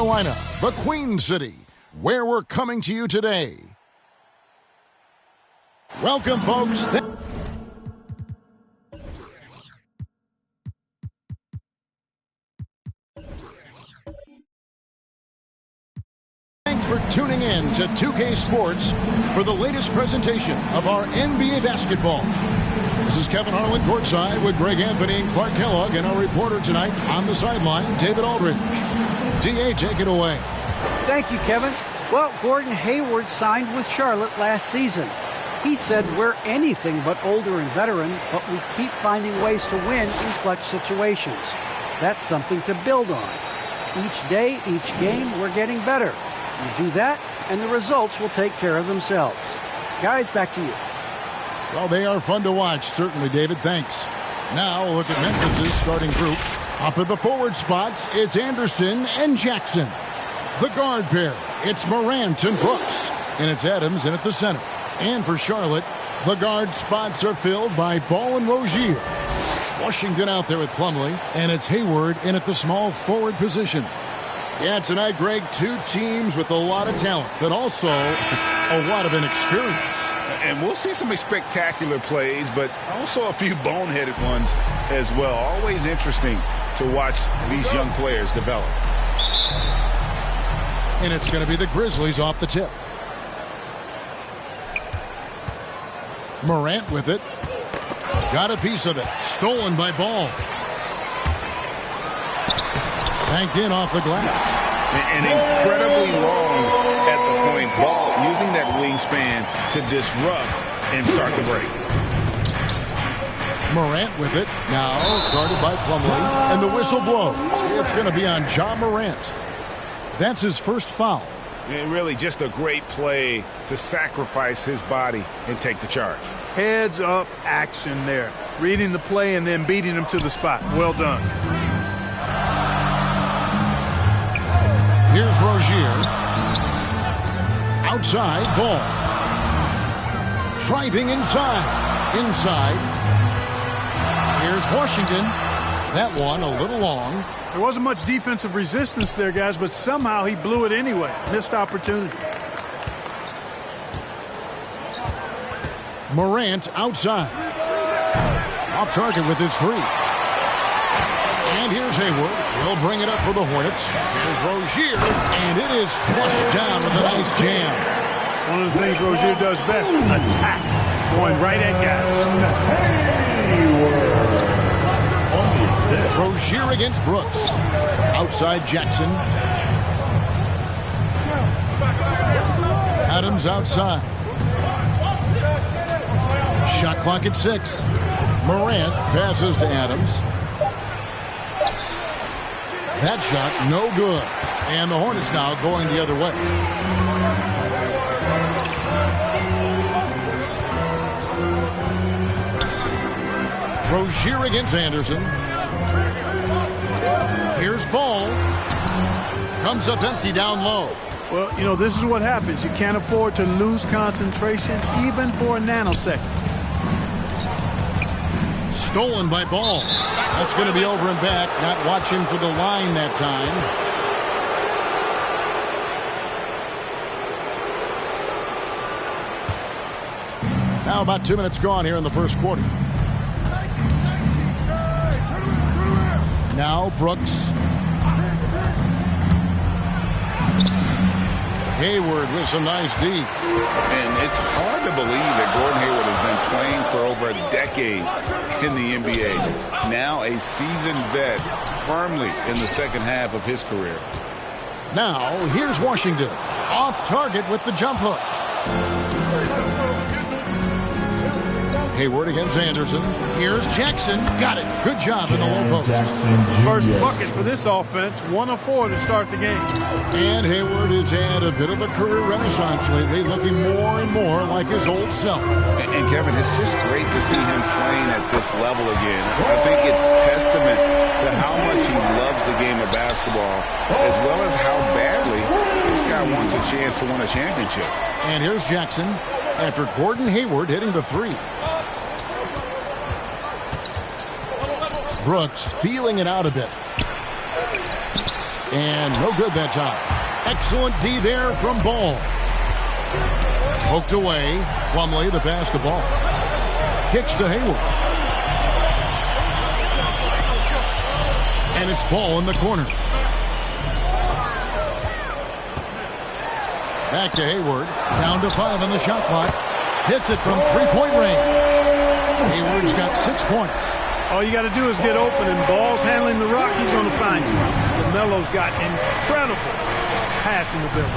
Carolina, the Queen City, where we're coming to you today. Welcome, folks. Thanks for tuning in to 2K Sports for the latest presentation of our NBA basketball. This is Kevin Harlan courtside with Greg Anthony and Clark Kellogg, and our reporter tonight on the sideline, David Aldridge. D.A., take it away. Thank you, Kevin. Well, Gordon Hayward signed with Charlotte last season. He said, "We're anything but older and veteran, but we keep finding ways to win in clutch situations. That's something to build on. Each day, each game, we're getting better. You do that, and the results will take care of themselves." Guys, back to you. Well, they are fun to watch, certainly, David. Thanks. Now, look at Memphis' starting group. Up at the forward spots, it's Anderson and Jackson. The guard pair, it's Morant and Brooks. And it's Adams in at the center. And for Charlotte, the guard spots are filled by Ball and Rozier. Washington out there with Plumlee, and it's Hayward in at the small forward position. Yeah, tonight, Greg, two teams with a lot of talent, but also a lot of inexperience. And we'll see some spectacular plays, but also a few boneheaded ones as well. Always interesting to watch these young players develop. And it's going to be the Grizzlies off the tip. Morant with it. Got a piece of it. Stolen by Ball. Banked in off the glass. And incredibly long at the point. Ball using that wingspan to disrupt and start the break. Morant with it. Now guarded by Plumlee. And the whistle blows. It's going to be on Ja Morant. That's his first foul. And really just a great play to sacrifice his body and take the charge. Heads up action there. Reading the play and then beating him to the spot. Well done. Here's Rozier. Outside, Ball. Driving inside. Inside. Here's Washington. That one a little long. There wasn't much defensive resistance there, guys, but somehow he blew it anyway. Missed opportunity. Morant outside. Off target with his three. And here's Hayward. He'll bring it up for the Hornets. Here's Rozier. And it is flushed down with a nice jam. One of the things Rozier does best, attack. Going right at guys. Rozier against Brooks. Outside Jackson. Adams outside. Shot clock at 6. Morant passes to Adams. That shot, no good. And the Hornets now going the other way. Rozier against Anderson. Here's Ball. Comes up empty down low. Well, you know, this is what happens. You can't afford to lose concentration even for a nanosecond. Stolen by Ball. That's going to be over and back. Not watching for the line that time. Now about 2 minutes gone here in the first quarter. Now Brooks. Hayward with some nice D. And it's hard to believe that Gordon Hayward has been playing for over a decade in the NBA. Now a seasoned vet, firmly in the second half of his career. Now here's Washington. Off target with the jump hook. Hayward against Anderson. Here's Jackson. Got it. Good job in the low post. First bucket for this offense. 1 of 4 to start the game. And Hayward has had a bit of a career renaissance lately, looking more and more like his old self. And Kevin, it's just great to see him playing at this level again. I think it's testament to how much he loves the game of basketball, as well as how badly this guy wants a chance to win a championship. And here's Jackson after Gordon Hayward hitting the three. Brooks feeling it out a bit. And no good that time. Excellent D there from Ball. Poked away. Plumlee the pass to Ball. Kicks to Hayward. And it's Ball in the corner. Back to Hayward. Down to 5 on the shot clock. Hits it from three-point range. Hayward's got 6 points. All you got to do is get open, and Ball's handling the rock. He's going to find you. LaMelo's got incredible passing ability.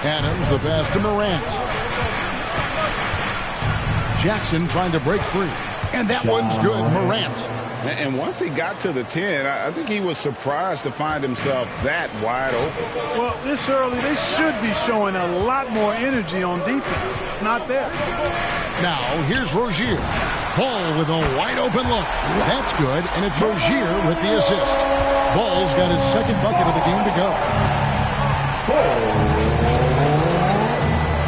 Adams the pass to Morant. Jackson trying to break free. And that one's good. Morant. And once he got to the 10, I think he was surprised to find himself that wide open. Well, this early, they should be showing a lot more energy on defense. It's not there. Now, here's Rozier. Ball with a wide-open look. That's good, and it's Rozier with the assist. Ball's got his second bucket of the game to go.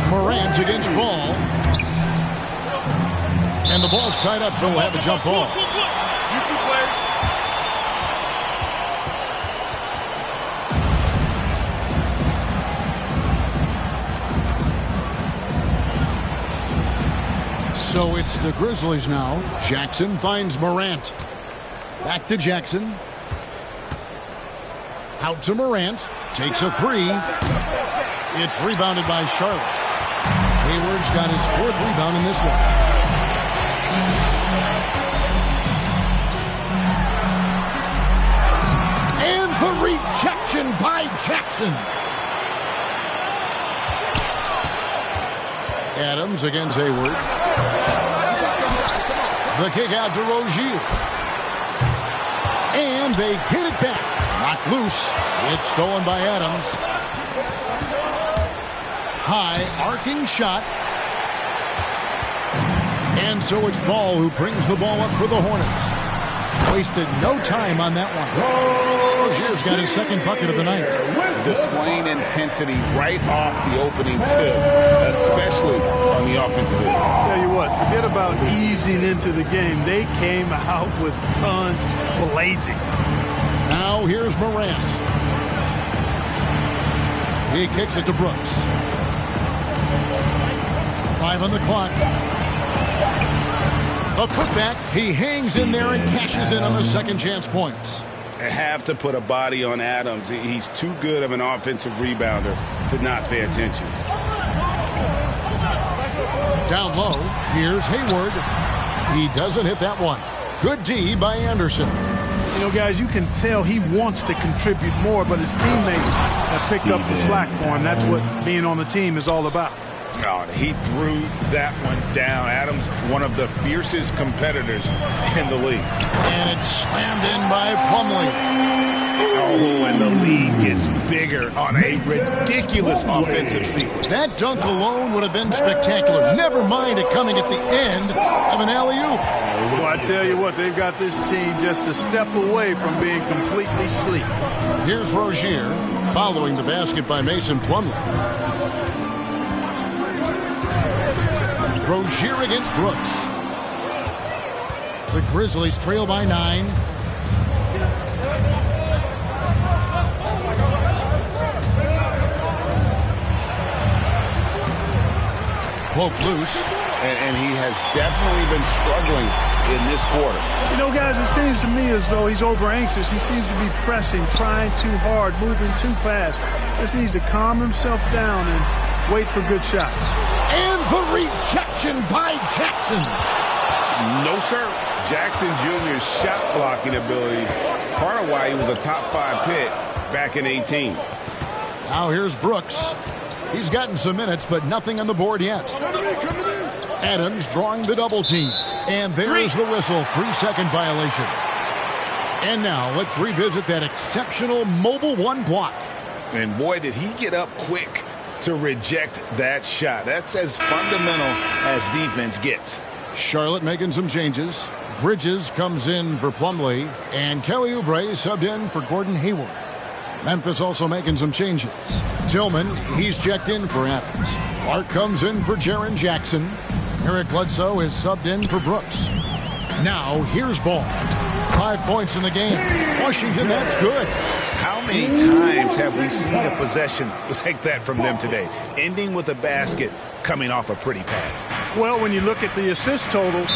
Morant against Ball. And the ball's tied up, so we'll have the jump ball. So it's the Grizzlies now. Jackson finds Morant. Back to Jackson. Out to Morant. Takes a three. It's rebounded by Charlotte. Hayward's got his 4th rebound in this one. And the rejection by Jackson. Adams against Hayward. The kick out to Rozier. And they get it back. Knocked loose. It's stolen by Adams. High arcing shot. And so it's Ball who brings the ball up for the Hornets. Wasted no time on that one. Rozier's got his second bucket of the night. Displaying intensity right off the opening tip, especially on the offensive end. Tell you what, forget about easing into the game. They came out with guns blazing. Now here's Morant. He kicks it to Brooks. 5 on the clock. A putback. He hangs in there and cashes in on the second chance points. They have to put a body on Adams. He's too good of an offensive rebounder to not pay attention. Down low, here's Hayward. He doesn't hit that one. Good D by Anderson. You know, guys, you can tell he wants to contribute more, but his teammates have picked up the slack for him. That's what being on the team is all about. Oh, he threw that one down. Adams, one of the fiercest competitors in the league. And it's slammed in by Plumlee. Oh, and the lead gets bigger on a ridiculous offensive sequence. That dunk alone would have been spectacular. Never mind it coming at the end of an alley-oop. Well, I tell you what, they've got this team just a step away from being completely asleep. Here's Rozier following the basket by Mason Plumlee. Rozier against Brooks. The Grizzlies trail by 9. Poke loose. And he has definitely been struggling in this quarter. You know, guys, it seems to me as though he's over anxious. He seems to be pressing, trying too hard, moving too fast. Just needs to calm himself down and wait for good shots. And the rejection by Jackson. No, sir. Jackson Jr.'s shot blocking abilities, part of why he was a top 5 pick back in 18. Now here's Brooks. He's gotten some minutes, but nothing on the board yet. Adams drawing the double team. And there's the whistle. 3-second violation. And now let's revisit that exceptional mobile 1 block. And boy, did he get up quick to reject that shot. That's as fundamental as defense gets. Charlotte making some changes. Bridges comes in for Plumlee. And Kelly Oubre subbed in for Gordon Hayward. Memphis also making some changes. Tillman, he's checked in for Adams. Clark comes in for Jaren Jackson. Eric Bledsoe is subbed in for Brooks. Now, here's Ball. 5 points in the game. Washington, that's good. How many times have we seen a possession like that from them today, ending with a basket coming off a pretty pass? Well, when you look at the assist totals,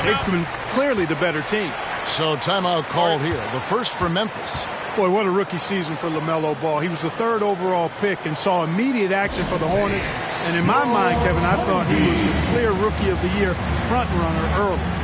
they've been clearly the better team. So timeout called here, the first for Memphis. Boy, what a rookie season for LaMelo Ball. He was the 3rd overall pick and saw immediate action for the Hornets. And in my mind, Kevin, I thought he was the clear Rookie of the Year front runner early.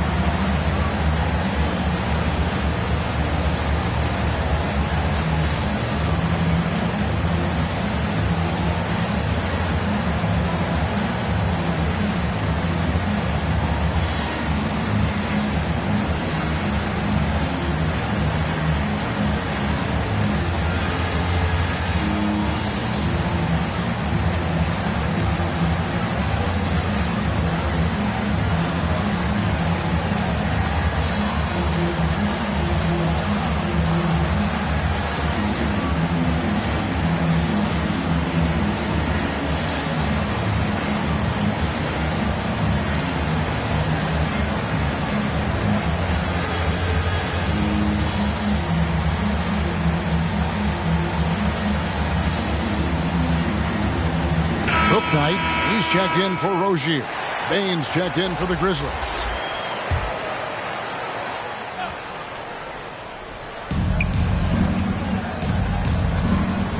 Knight, he's checked in for Rozier. Baines checked in for the Grizzlies.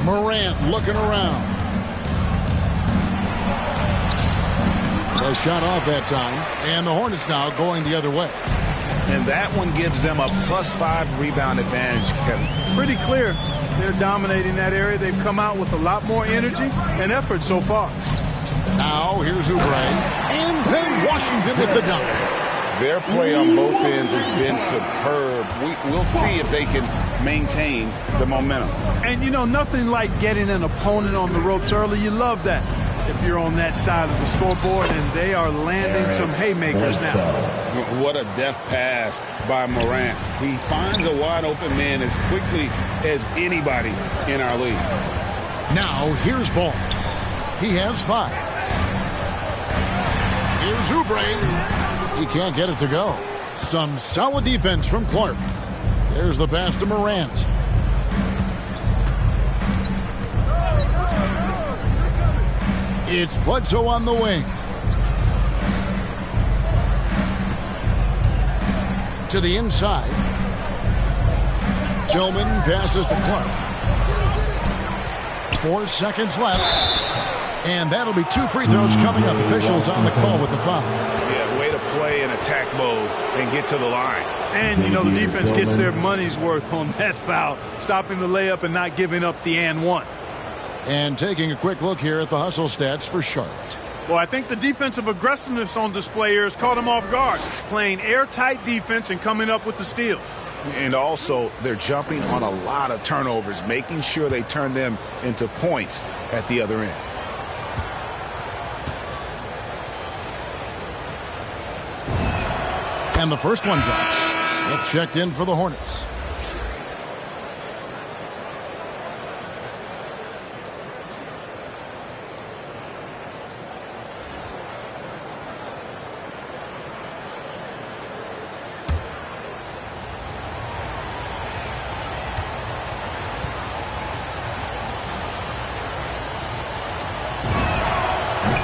Morant looking around. Well, shot off that time, and the Hornets now going the other way. And that one gives them a +5 rebound advantage, Kevin. Pretty clear. They're dominating that area. They've come out with a lot more energy and effort so far. Now, here's Oubre. And then Washington with the dunk. Their play on both ends has been superb. We'll see if they can maintain the momentum. And, you know, nothing like getting an opponent on the ropes early. You love that if you're on that side of the scoreboard, and they are landing some haymakers now. What a deft pass by Morant. He finds a wide-open man as quickly as anybody in our league. Now, here's Ball. He has 5. Here's Oubre. He can't get it to go. Some solid defense from Clark. There's the pass to Morant. It's Bledsoe on the wing. To the inside. Tillman passes to Clark. 4 seconds left. And that'll be 2 free throws coming up. Officials on the call with the foul. Yeah, way to play in attack mode and get to the line. And, you know, the defense gets their money's worth on that foul, stopping the layup and not giving up the and one. And taking a quick look here at the hustle stats for Charlotte. Well, I think the defensive aggressiveness on display here has caught them off guard, playing airtight defense and coming up with the steals. And also, they're jumping on a lot of turnovers, making sure they turn them into points at the other end. And the first one drops. Smith checked in for the Hornets.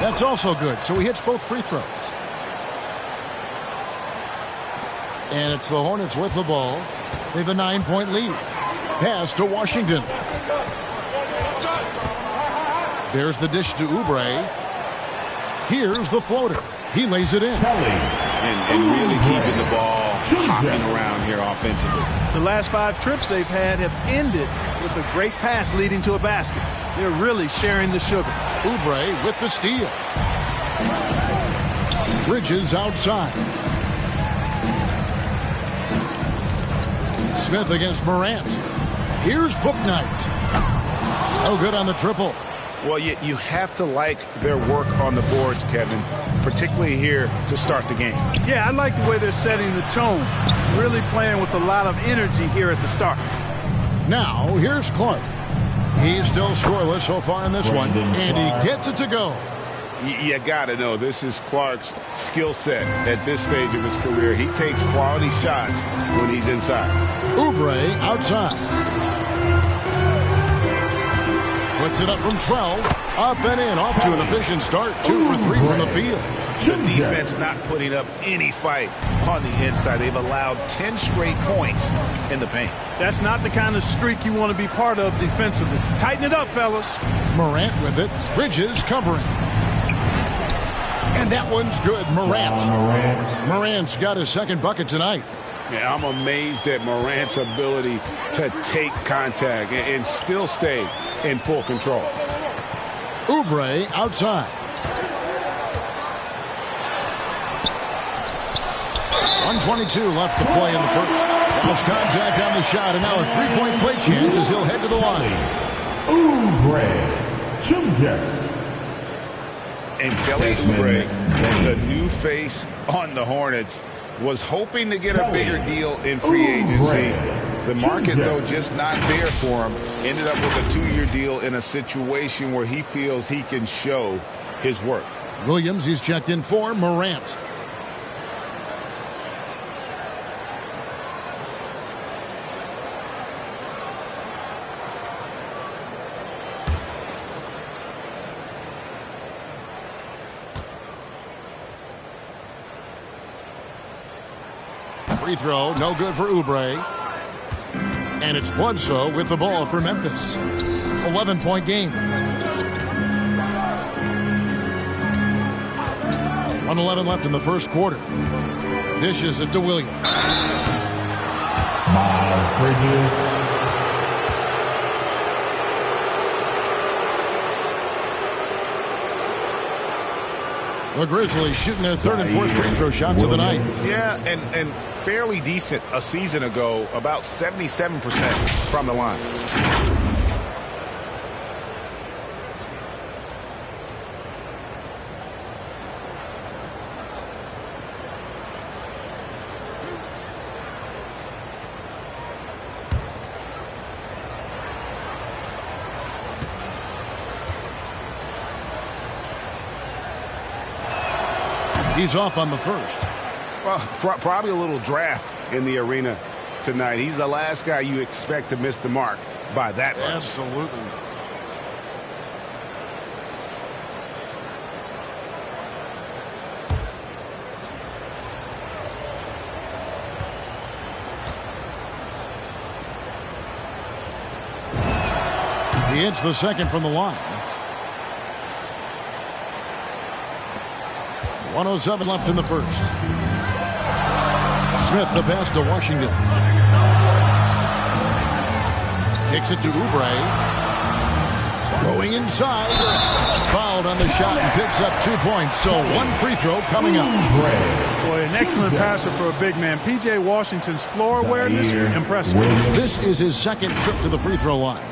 That's also good. So he hits both free throws. And it's the Hornets with the ball. They have a 9-point lead. Pass to Washington. There's the dish to Oubre. Here's the floater. He lays it in. And really keeping the ball hopping around here offensively. The last 5 trips they've had have ended with a great pass leading to a basket. They're really sharing the sugar. Oubre with the steal. Bridges outside. Smith against Morant. Here's Bouknight. Oh, good on the triple. Well, you have to like their work on the boards, Kevin, particularly here to start the game. Yeah, I like the way they're setting the tone. Really playing with a lot of energy here at the start. Now, here's Clark. He's still scoreless so far in this one, and he gets it to go. You got to know this is Clark's skill set at this stage of his career. He takes quality shots when he's inside. Oubre outside. Puts it up from 12. Up and in. Off to an efficient start. 2 for 3 from the field. The defense not putting up any fight on the inside. They've allowed 10 straight points in the paint. That's not the kind of streak you want to be part of defensively. Tighten it up, fellas. Morant with it. Bridges covering. And that one's good. Morant's got his second bucket tonight. Yeah, I'm amazed at Morant's ability to take contact and still stay in full control. Oubre outside. 1:22 left to play in the first. Lost contact on the shot, and now a three-point play chance as he'll head to the line. And Kelly Oubre, the new face on the Hornets, was hoping to get a bigger deal in free agency. The market, though, just not there for him. Ended up with a 2-year deal in a situation where he feels he can show his work. Williams, he's checked in for Morant. Free throw, no good for Oubre. And it's Bledsoe with the ball for Memphis. 11-point game. 1:11 left in the first quarter. Dishes it to Williams. Miles Bridges. The Grizzlies shooting their third and fourth free throw shots of the night. Yeah, and fairly decent a season ago, about 77% from the line. He's off on the first. Well, probably a little draft in the arena tonight. He's the last guy you expect to miss the mark by that much. Absolutely. He hits the second from the line. 1:07 left in the first. Smith the pass to Washington. Kicks it to Oubre. Going inside. Fouled on the shot and picks up 2 points. So one free throw coming up. Boy, an excellent passer for a big man. P.J. Washington's floor awareness, impressive. This is his second trip to the free throw line.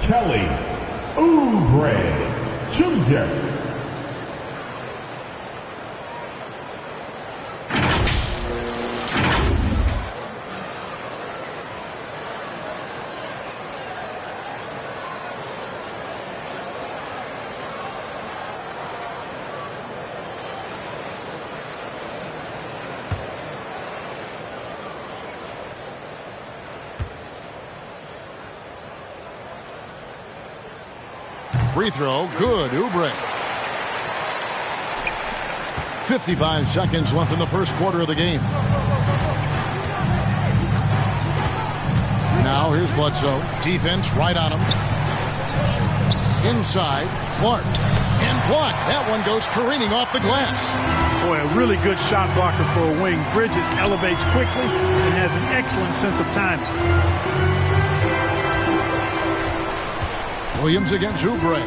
Kelly Oubre Jr. Free throw, good, Oubre. 55 seconds left in the first quarter of the game. Now here's Bledsoe. Defense right on him. Inside, Clark. And blocked. That one goes careening off the glass. Boy, a really good shot blocker for a wing. Bridges elevates quickly and has an excellent sense of timing. Williams against Oubre.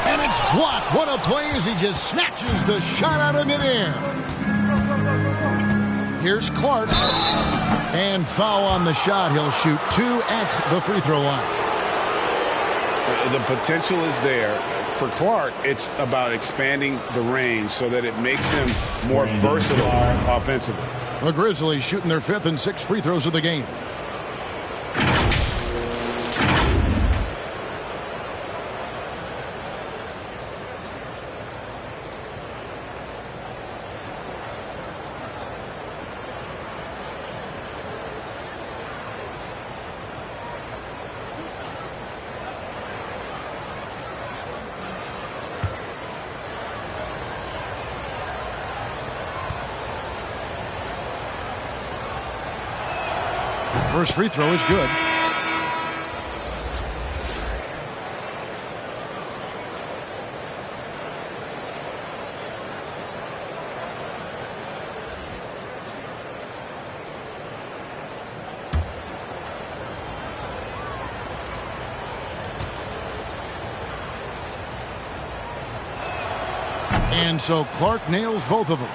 And it's blocked. What a play as he just snatches the shot out of midair. Here's Clark. And foul on the shot. He'll shoot 2 at the free throw line. The potential is there. For Clark, it's about expanding the range so that it makes him more versatile offensively. The Grizzlies shooting their 5th and 6th free throws of the game. First free throw is good. And so Clark nails both of them.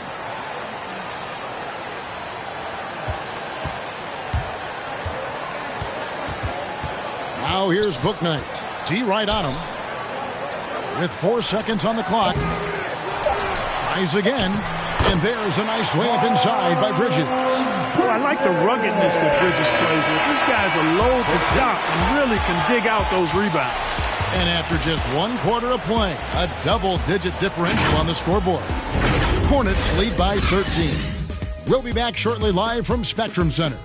Now here's Bouknight. D right on him. With 4 seconds on the clock. Tries again. And there's a nice layup inside by Bridges. Well, I like the ruggedness that Bridges plays with. This guy's a load to stop and really can dig out those rebounds. And after just 1 quarter of play, a double-digit differential on the scoreboard. Hornets lead by 13. We'll be back shortly live from Spectrum Center.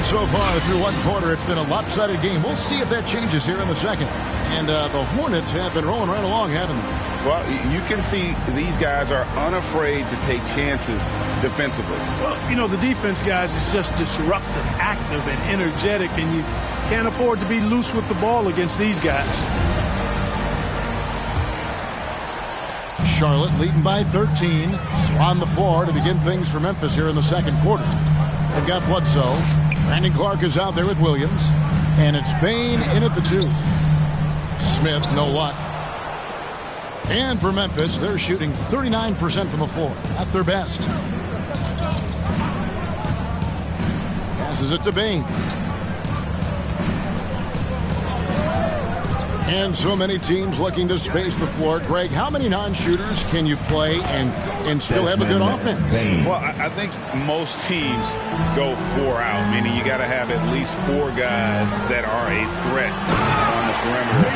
So far through 1 quarter, it's been a lopsided game. We'll see if that changes here in the second. And the Hornets have been rolling right along, haven't they? Well, you can see these guys are unafraid to take chances defensively. Well, you know, the defense, guys, is just disruptive, active, and energetic, and you can't afford to be loose with the ball against these guys. Charlotte leading by 13. So on the floor to begin things for Memphis here in the second quarter. They've got Bledsoe. Brandon Clark is out there with Williams. And it's Bane in at the 2. Smith, no luck. And for Memphis, they're shooting 39% from the floor. At their best. Passes it to Bane. And so many teams looking to space the floor. Greg, how many non-shooters can you play and still have a good offense? Well, I think most teams go 4 out, meaning you got to have at least 4 guys that are a threat on the perimeter,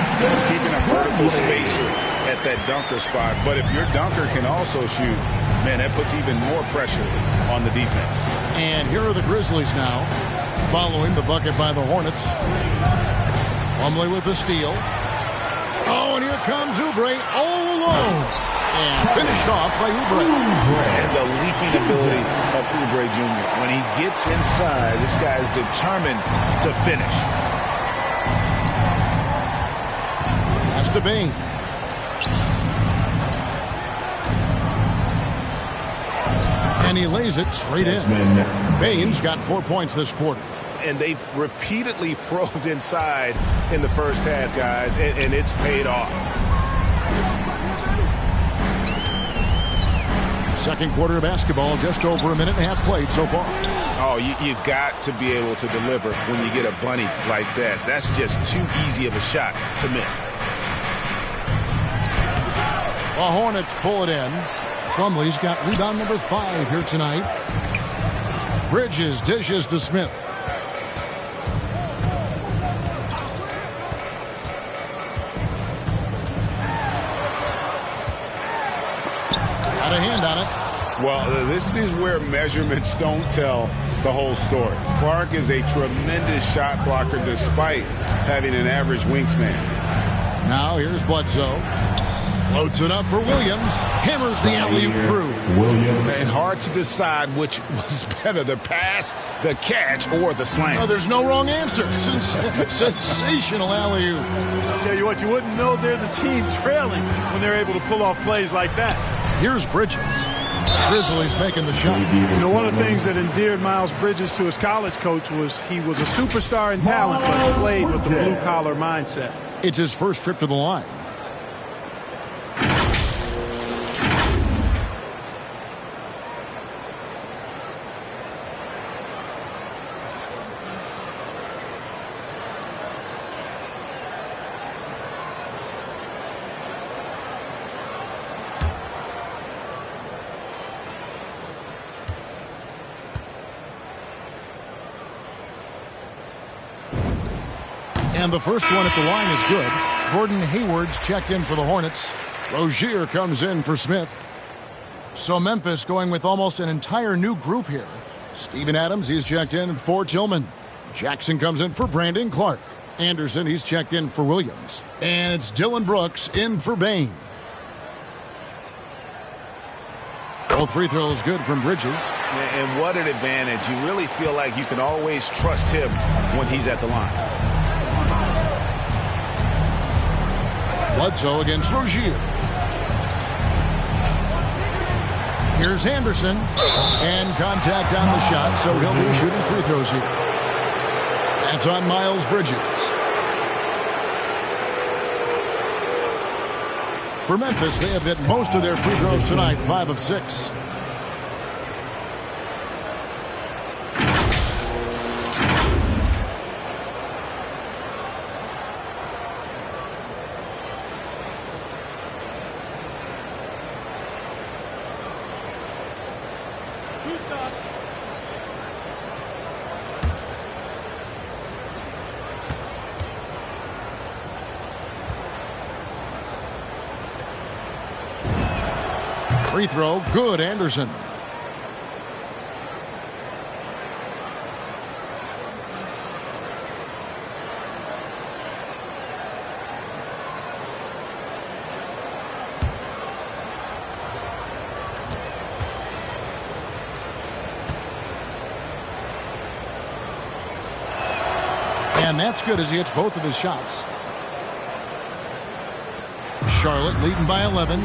keeping a vertical spacer at that dunker spot. But if your dunker can also shoot, man, that puts even more pressure on the defense. And here are the Grizzlies now, following the bucket by the Hornets. Plumlee with the steal. Oh, and here comes Oubre all alone. And finished off by Oubre. And the leaping ability of Oubre Jr. When he gets inside, this guy is determined to finish. That's to Bane. And he lays it straight in. Bane's got 4 points this quarter. And they've repeatedly probed inside in the first half, guys, and it's paid off. Second quarter of basketball, just over a minute and a half played so far. Oh, you've got to be able to deliver when you get a bunny like that. That's just too easy of a shot to miss. The Hornets pull it in. Plumlee's got rebound number 5 here tonight. Bridges dishes to Smith. Got a hand on it. Well, this is where measurements don't tell the whole story. Clark is a tremendous shot blocker despite having an average wingspan. Now here's Bledsoe. Floats it up for Williams. Hammers the alley-oop through. And hard to decide which was better, the pass, the catch, or the slam. Oh, there's no wrong answer. Sensational alley-oop. I'll tell you what, you wouldn't know they're the team trailing when they're able to pull off plays like that. Here's Bridges. Grizzlies making the shot. You know, one of the things that endeared Miles Bridges to his college coach was he was a superstar in talent, but played with the blue-collar mindset. It's his first trip to the line. And the first one at the line is good. Gordon Hayward's checked in for the Hornets. Rozier comes in for Smith. So Memphis going with almost an entire new group here. Steven Adams, he's checked in for Tillman. Jackson comes in for Brandon Clark. Anderson, he's checked in for Williams. And it's Dylan Brooks in for Bain. Both free throws good from Bridges. And what an advantage. You really feel like you can always trust him when he's at the line. Bledsoe against Rozier. Here's Anderson. And contact on the shot, so he'll be shooting free throws here. That's on Miles Bridges. For Memphis, they have hit most of their free throws tonight, 5 of 6. Free throw, good, Anderson. And that's good as he hits both of his shots. Charlotte leading by 11.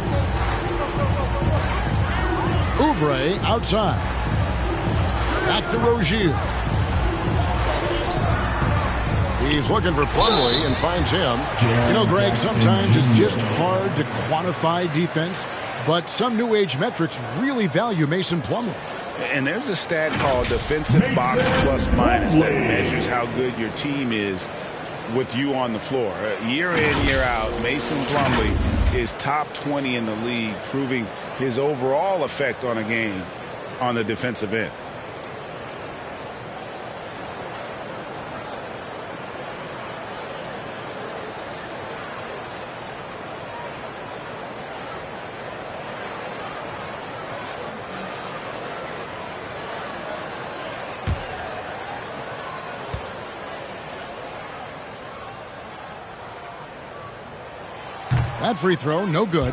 Oubre outside. Back to Rozier. He's looking for Plumlee and finds him. You know, Greg, sometimes it's just hard to quantify defense, but some new age metrics really value Mason Plumlee. And there's a stat called defensive box plus minus that measures how good your team is with you on the floor. Year in, year out, Mason Plumlee is top 20 in the league, proving his overall effect on a game on the defensive end. That free throw, no good.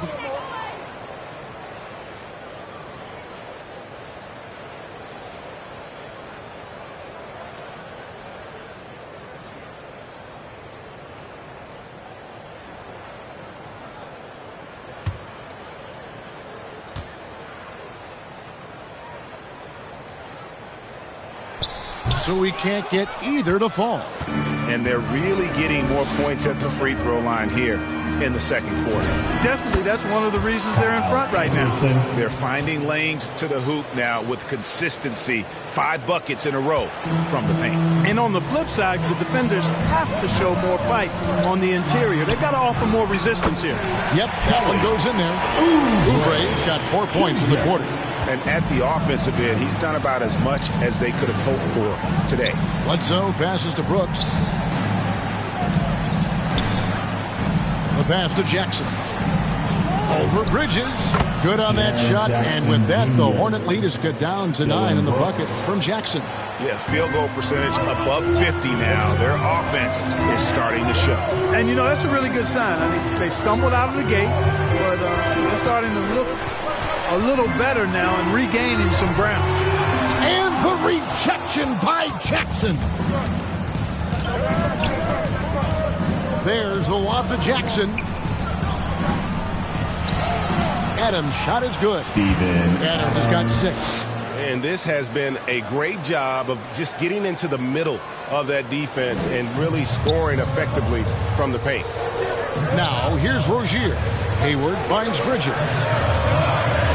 So we can't get either to fall. And they're really getting more points at the free throw line here in the second quarter. Definitely, that's one of the reasons they're in front right now. They're finding lanes to the hoop now with consistency. 5 buckets in a row from the paint. And on the flip side, the defenders have to show more fight on the interior. They've got to offer more resistance here. Yep, that one goes in there. Oubre's got 4 points in the quarter. And at the offensive end, he's done about as much as they could have hoped for today. Bledsoe passes to Brooks. The pass to Jackson. Over Bridges. Good on that shot. And with that, the Hornet lead is cut down to 9 in the bucket from Jackson. Yeah, field goal percentage above 50 now. Their offense is starting to show. And, you know, that's a really good sign. I mean, they stumbled out of the gate, but they're starting to look a little better now and regaining some ground. And the rejection by Jackson. There's the lob to Jackson. Adams' shot is good. Adams has got 6. And this has been a great job of just getting into the middle of that defense and really scoring effectively from the paint. Now, here's Rozier. Hayward finds Bridges.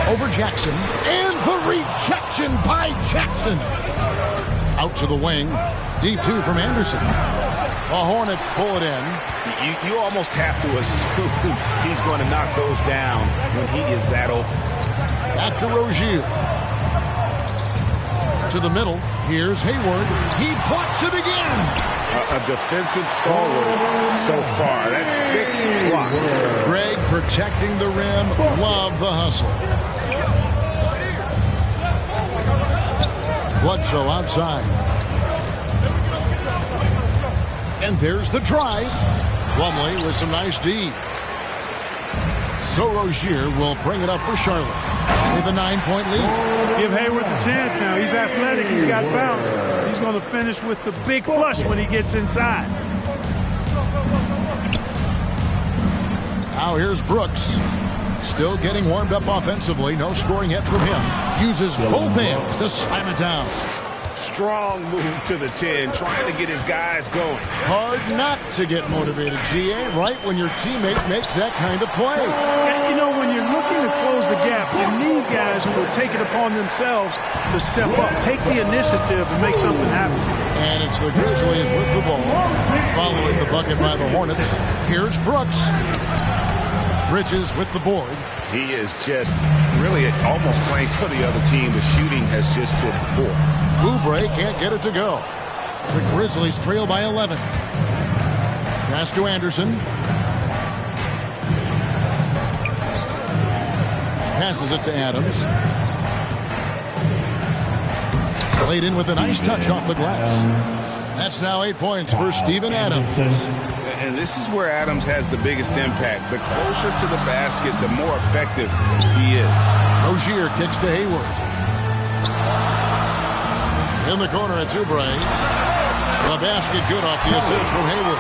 Over Jackson. And the rejection by Jackson. Out to the wing. Deep 2 from Anderson. The Hornets pull it in. You almost have to assume he's going to knock those down when he is that open. Back to Rozier. To the middle. Here's Hayward. He blocks it again. A defensive stalwart so far. That's 6 blocks. Greg protecting the rim. Love the hustle. Bledsoe outside. And there's the drive. Plumlee with some nice D. So Rozier will bring it up for Charlotte with a 9-point lead. Give Hayward the chance now. He's athletic. He's got bounce. He's going to finish with the big flush when he gets inside. Now here's Brooks. Still getting warmed up offensively. No scoring yet from him. Uses both hands to slam it down. Strong move to the 10, trying to get his guys going. Hard not to get motivated, GA, right when your teammate makes that kind of play. And, you know, when you're looking to close the gap, you need guys who will take it upon themselves to step up, take the initiative, and make something happen. And it's the Grizzlies with the ball, following the bucket by the Hornets. Here's Brooks. Bridges with the board. He is just really almost playing for the other team. The shooting has just been poor. Oubre can't get it to go. The Grizzlies trail by 11. Pass to Anderson. Passes it to Adams. Played in with a nice touch off the glass. That's now 8 points for Steven Adams. And this is where Adams has the biggest impact. The closer to the basket, the more effective he is. Rozier kicks to Hayward. In the corner, it's Oubre. The basket good off the assist from Hayward.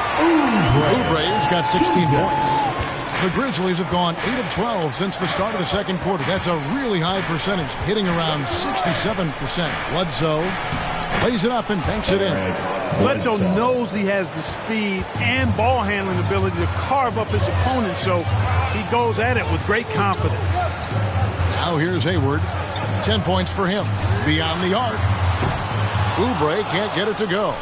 Oubre's got 16 points. The Grizzlies have gone 8 of 12 since the start of the second quarter. That's a really high percentage, hitting around 67%. Bledsoe lays it up and banks it in. Bledsoe knows he has the speed and ball handling ability to carve up his opponent, so he goes at it with great confidence. Now here's Hayward. 10 points for him. Beyond the arc. Oubre can't get it to go.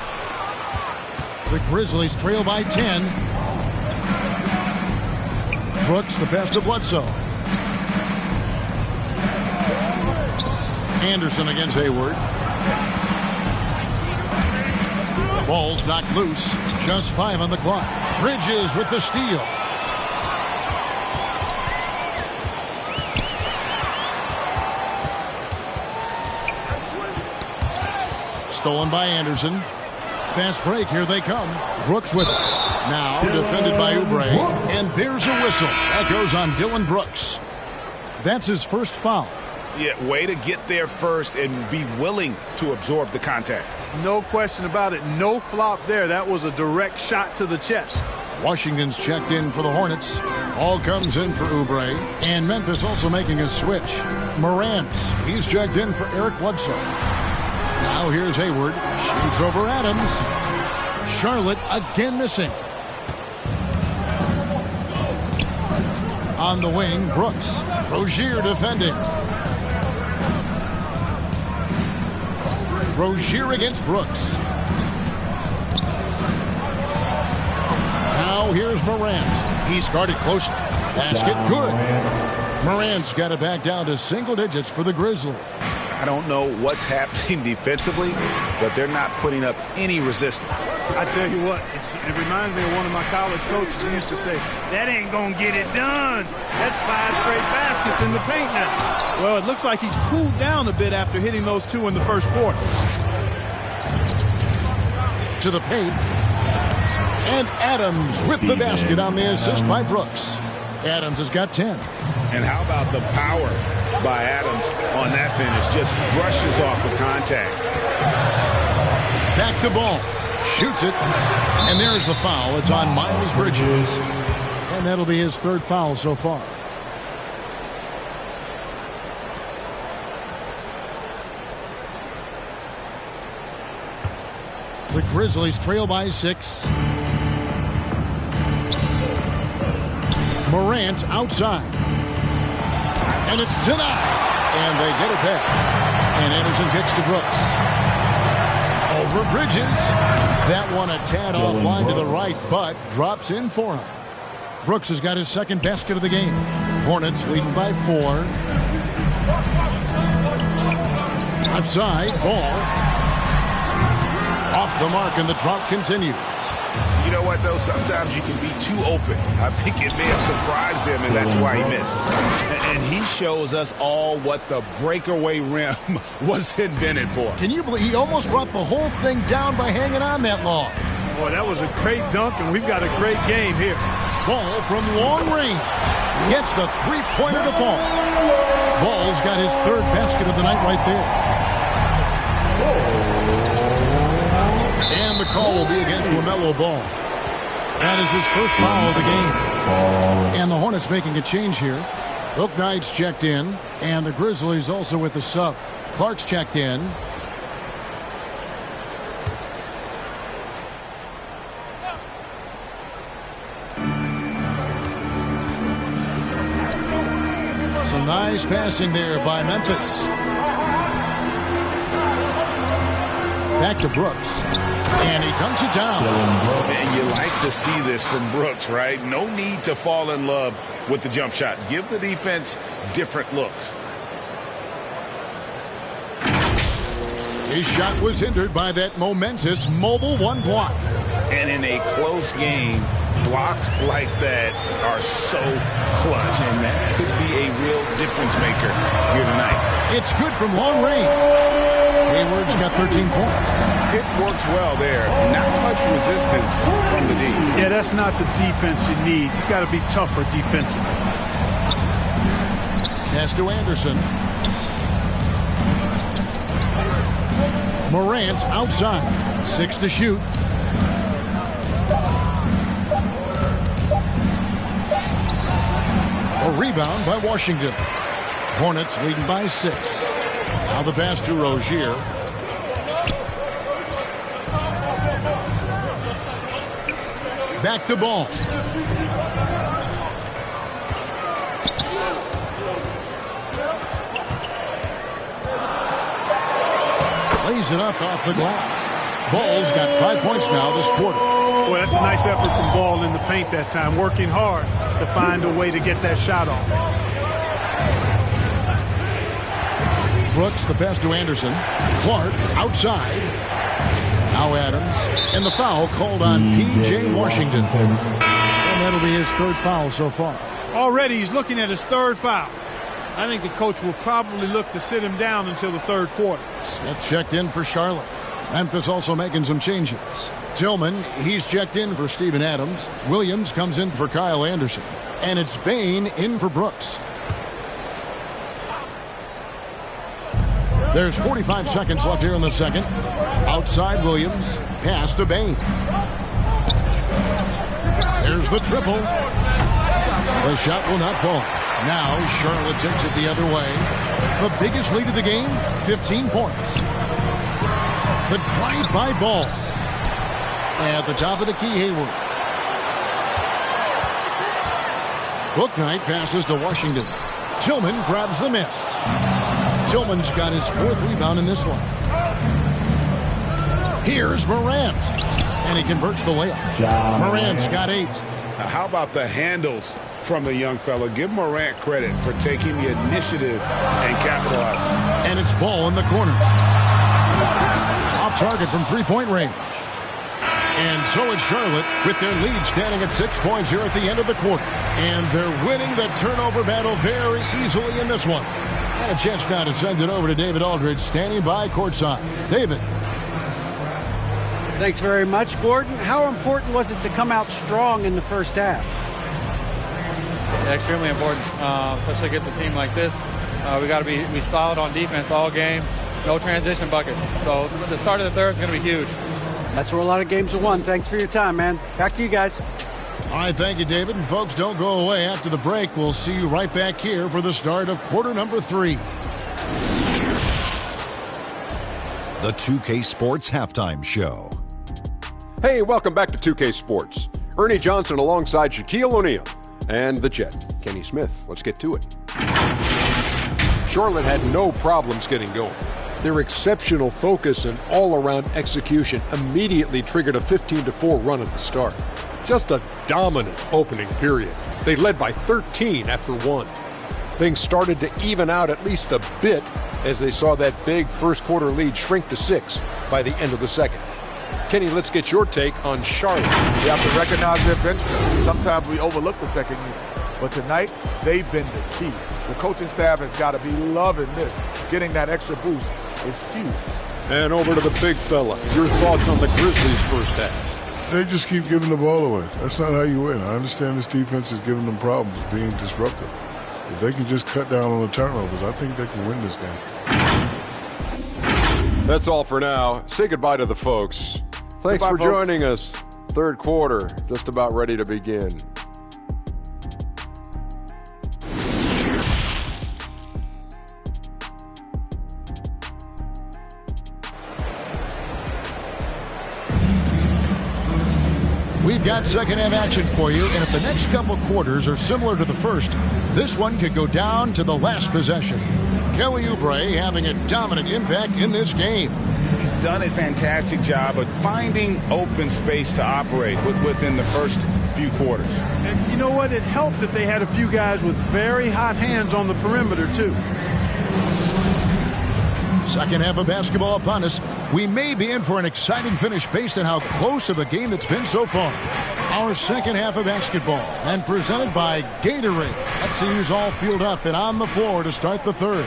The Grizzlies trail by 10. Brooks the pass to Bledsoe. Anderson against Hayward. Ball's knocked loose. Just 5 on the clock. Bridges with the steal. Stolen by Anderson. Fast break. Here they come. Brooks with it. Now defended by Oubre. And there's a whistle. That goes on Dylan Brooks. That's his first foul. Yeah, way to get there first and be willing to absorb the contact. No question about it. No flop there. That was a direct shot to the chest. Washington's checked in for the Hornets. All comes in for Oubre. And Memphis also making a switch. Morant, he's checked in for Eric Bledsoe. Now here's Hayward. Shoots over Adams. Charlotte again missing. On the wing, Brooks. Rozier defending. Rozier against Brooks. Now here's Morant. He's guarded close. Basket good. Morant's got it back down to single digits for the Grizzlies. I don't know what's happening defensively, but they're not putting up any resistance. I tell you what, it reminds me of one of my college coaches who used to say, that ain't going to get it done. That's 5 straight baskets in the paint now. Well, it looks like he's cooled down a bit after hitting those 2 in the first quarter. To the paint. And Adams with the basket on the assist by Brooks. Adams has got 10. And how about the power by Adams on that finish? Just brushes off the contact. Back to ball. Shoots it. And there's the foul. It's on Miles Bridges. And that'll be his 3rd foul so far. The Grizzlies trail by 6. Morant outside. And it's denied. And they get it back. And Anderson kicks to Brooks. Over Bridges. That one a tad offline to the right, but drops in for him. Brooks has got his 2nd basket of the game. Hornets leading by 4. Offside, ball. Off the mark, and the drought continues. You know what, though? Sometimes you can be too open. I think it may have surprised him, and that's why he missed. And he shows us all what the breakaway rim was invented for. Can you believe he almost brought the whole thing down by hanging on that long? Boy, that was a great dunk, and we've got a great game here. Ball from long range. Gets the three-pointer to fall. Ball's got his third basket of the night right there. And the call will be against LaMelo Ball. That is his first foul of the game. And the Hornets making a change here. Knight's checked in, and the Grizzlies also with the sub. Clark's checked in. Some nice passing there by Memphis. Back to Brooks. And he dunks it down. And you like to see this from Brooks, right? No need to fall in love with the jump shot. Give the defense different looks. His shot was hindered by that momentous mobile one block. And in a close game, blocks like that are so clutch, and that could be a real difference maker here tonight. It's good from long range. Hayward's got 13 points. It works well there. Not much resistance from the D. Yeah, that's not the defense you need. You got to be tougher defensively. Pass to Anderson. Morant outside. 6 to shoot. A rebound by Washington. Hornets leading by 6. Now the pass to Rozier. Back to Ball. Lays it up off the glass. Ball's got 5 points now this quarter. Boy, that's a nice effort from Ball in the paint that time, working hard to find a way to get that shot off. Brooks, the pass to Anderson. Clark outside. Now Adams. And the foul called on P.J. Washington. And that'll be his third foul so far. Already he's looking at his third foul. I think the coach will probably look to sit him down until the third quarter. Smith checked in for Charlotte. Memphis also making some changes. Tillman, he's checked in for Steven Adams. Williams comes in for Kyle Anderson. And it's Bain in for Brooks. There's 45 seconds left here in the second. Outside Williams. Pass to Bain. There's the triple. The shot will not fall. Now Charlotte takes it the other way. The biggest lead of the game, 15 points. The drive by Ball. At the top of the key, Hayward. Bouknight passes to Washington. Tillman grabs the miss. Tillman's got his fourth rebound in this one. Here's Morant. And he converts the layup. Morant's got 8. How about the handles from the young fella? Give Morant credit for taking the initiative and capitalizing. And it's Ball in the corner. Off target from three-point range. And so it's Charlotte with their lead standing at 6 points here at the end of the quarter. And they're winning the turnover battle very easily in this one. And a chance now to send it over to David Aldridge, standing by courtside. David. Thanks very much, Gordon. How important was it to come out strong in the first half? Yeah, extremely important, especially against a team like this. We got to be solid on defense all game. No transition buckets. So the start of the third is going to be huge. That's where a lot of games are won. Thanks for your time, man. Back to you guys. All right, thank you, David. And folks, don't go away. After the break, we'll see you right back here for the start of quarter number 3. The 2K Sports Halftime Show. Hey, welcome back to 2K Sports. Ernie Johnson alongside Shaquille O'Neal and the Jet, Kenny Smith. Let's get to it. Charlotte had no problems getting going. Their exceptional focus and all-around execution immediately triggered a 15-4 run at the start. Just a dominant opening period. They led by 13 after 1. Things started to even out at least a bit as they saw that big first-quarter lead shrink to 6 by the end of the second. Kenny, let's get your take on Charlotte. You have to recognize their bench. Sometimes we overlook the second unit, but tonight they've been the key. The coaching staff has got to be loving this. Getting that extra boost is huge. And over to the big fella. Your thoughts on the Grizzlies' first half? They just keep giving the ball away. That's not how you win. I understand this defense is giving them problems, being disruptive. If they can just cut down on the turnovers, I think they can win this game. That's all for now. Say goodbye to the folks. Thanks for joining us. Third quarter, just about ready to begin. We've got second half action for you, and if the next couple quarters are similar to the first, this one could go down to the last possession. Kelly Oubre having a dominant impact in this game. He's done a fantastic job of finding open space to operate within the first few quarters. And you know what? It helped that they had a few guys with very hot hands on the perimeter, too. Second half of basketball upon us. We may be in for an exciting finish based on how close of a game it's been so far. Our second half of basketball, and presented by Gatorade. Let's see who's all fueled up and on the floor to start the third.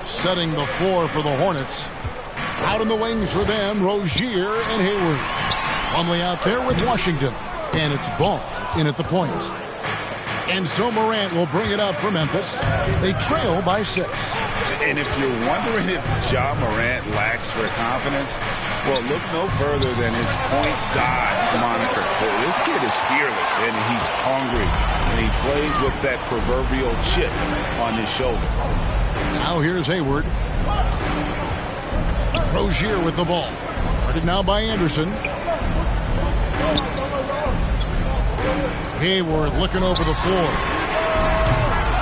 Setting the floor for the Hornets. Out in the wings for them, Rozier and Hayward. Plumlee out there with Washington. And it's Ball in at the point. And so Morant will bring it up for Memphis. They trail by 6. And if you're wondering if Ja Morant lacks for confidence, well, look no further than his point guard moniker. Well, this kid is fearless, and he's hungry, and he plays with that proverbial chip on his shoulder. Now here's Hayward. Rozier with the ball. Guarded now by Anderson. Hayward looking over the floor.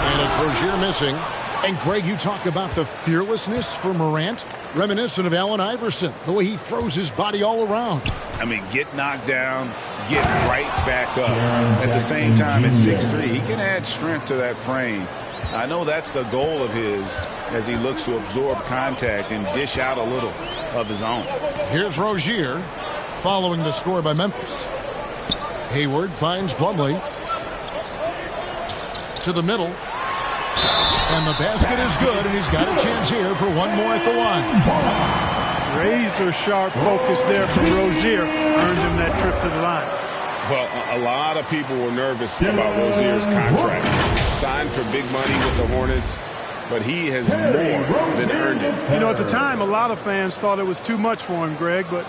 And it's Rozier missing. And Greg, you talk about the fearlessness for Morant, reminiscent of Allen Iverson, the way he throws his body all around. I mean, get knocked down, get right back up. At the same time, at 6'3", he can add strength to that frame. I know that's the goal of his as he looks to absorb contact and dish out a little of his own. Here's Rozier following the score by Memphis. Hayward finds Plumlee to the middle. And the basket is good, and he's got a chance here for one more at the line. Razor sharp focus there from Rozier. Earned him that trip to the line. Well, a lot of people were nervous about Rozier's contract. Signed for big money with the Hornets, but he has more than earned it. You know, at the time, a lot of fans thought it was too much for him, Greg, but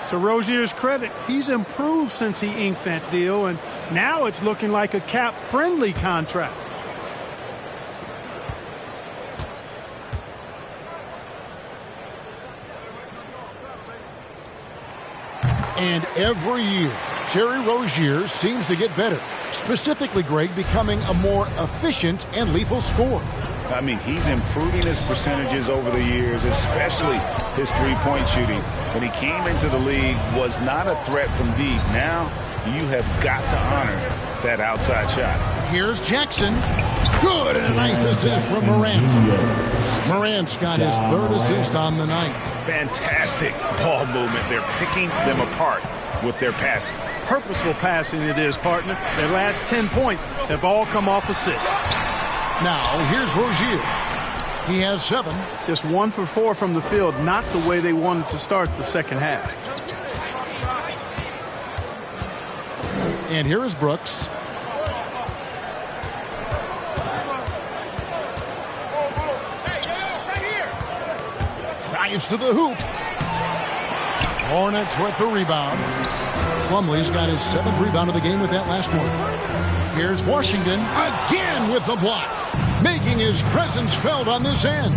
to Rozier's credit, he's improved since he inked that deal, and now it's looking like a cap-friendly contract. And every year, Terry Rozier seems to get better. Specifically, Greg, becoming a more efficient and lethal scorer. I mean, he's improving his percentages over the years, especially his three-point shooting. When he came into the league, was not a threat from deep. Now, you have got to honor that outside shot. Here's Jackson. Good, and a nice assist from Morant. Morant's got his third assist on the night. Fantastic ball movement. They're picking them apart with their passing. Purposeful passing it is, partner. Their last 10 points have all come off assists. Now, here's Rozier. He has 7. Just 1 for 4 from the field, not the way they wanted to start the second half. And here is Brooks. Drives to the hoop. Hornets with the rebound. Plumlee's got his 7th rebound of the game with that last one. Here's Washington again with the block, making his presence felt on this end.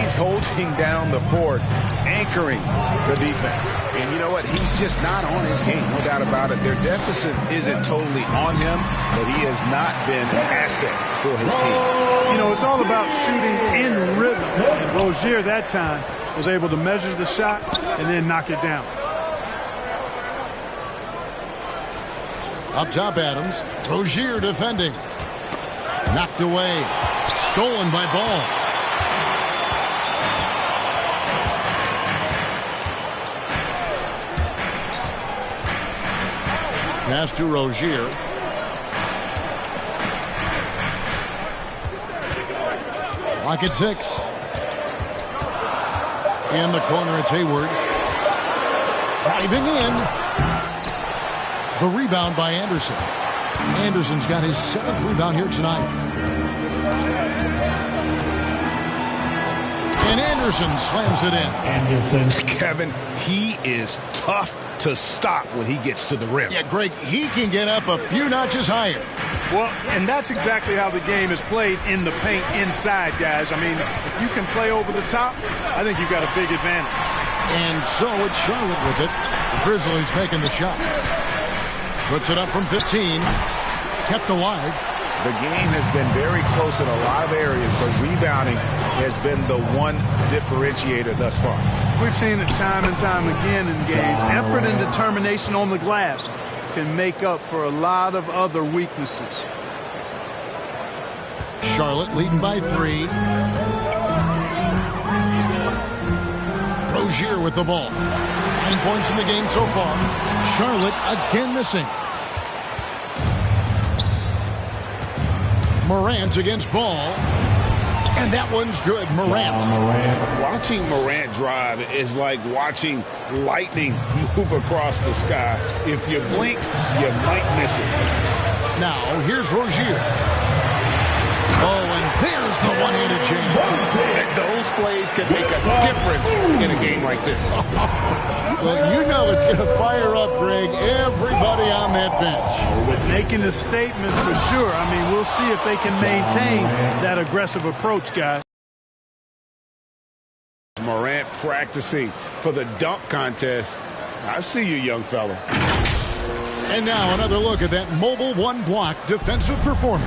He's holding down the fort, anchoring the defense. And you know what? He's just not on his game, no doubt about it. Their deficit isn't totally on him, but he has not been an asset for his team. You know, it's all about shooting in rhythm. And Rozier that time was able to measure the shot and then knock it down. Up top, Adams. Rozier defending. Knocked away. Stolen by Ball. pass to Rozier. Clock at 6. In the corner, it's Hayward. Driving in. The rebound by Anderson. Anderson's got his 7th rebound here tonight. And Anderson slams it in. Anderson. Kevin, he is tough to stop when he gets to the rim. Yeah, Greg, he can get up a few notches higher. Well, and that's exactly how the game is played in the paint inside, guys. I mean, if you can play over the top, I think you've got a big advantage. And so it's Charlotte with it. The Grizzlies making the shot. Puts it up from 15. Kept alive. The game has been very close in a lot of areas, but rebounding has been the one differentiator thus far. We've seen it time and time again in games. Effort and determination on the glass can make up for a lot of other weaknesses. Charlotte leading by 3. Rozier with the ball. 9 points in the game so far. Charlotte again missing. Morant against Ball. And that one's good. Morant. Watching Morant drive is like watching lightning move across the sky. If you blink, you might miss it. Now, here's Rozier. Oh, and there's the one-handed jam. Those plays can make a difference in a game like this. Well, you know it's going to fire up, Greg, everybody on that bench. Making a statement for sure. I mean, we'll see if they can maintain that aggressive approach, guys. Morant practicing for the dunk contest. I see you, young fella. And now another look at that mobile one-block defensive performance.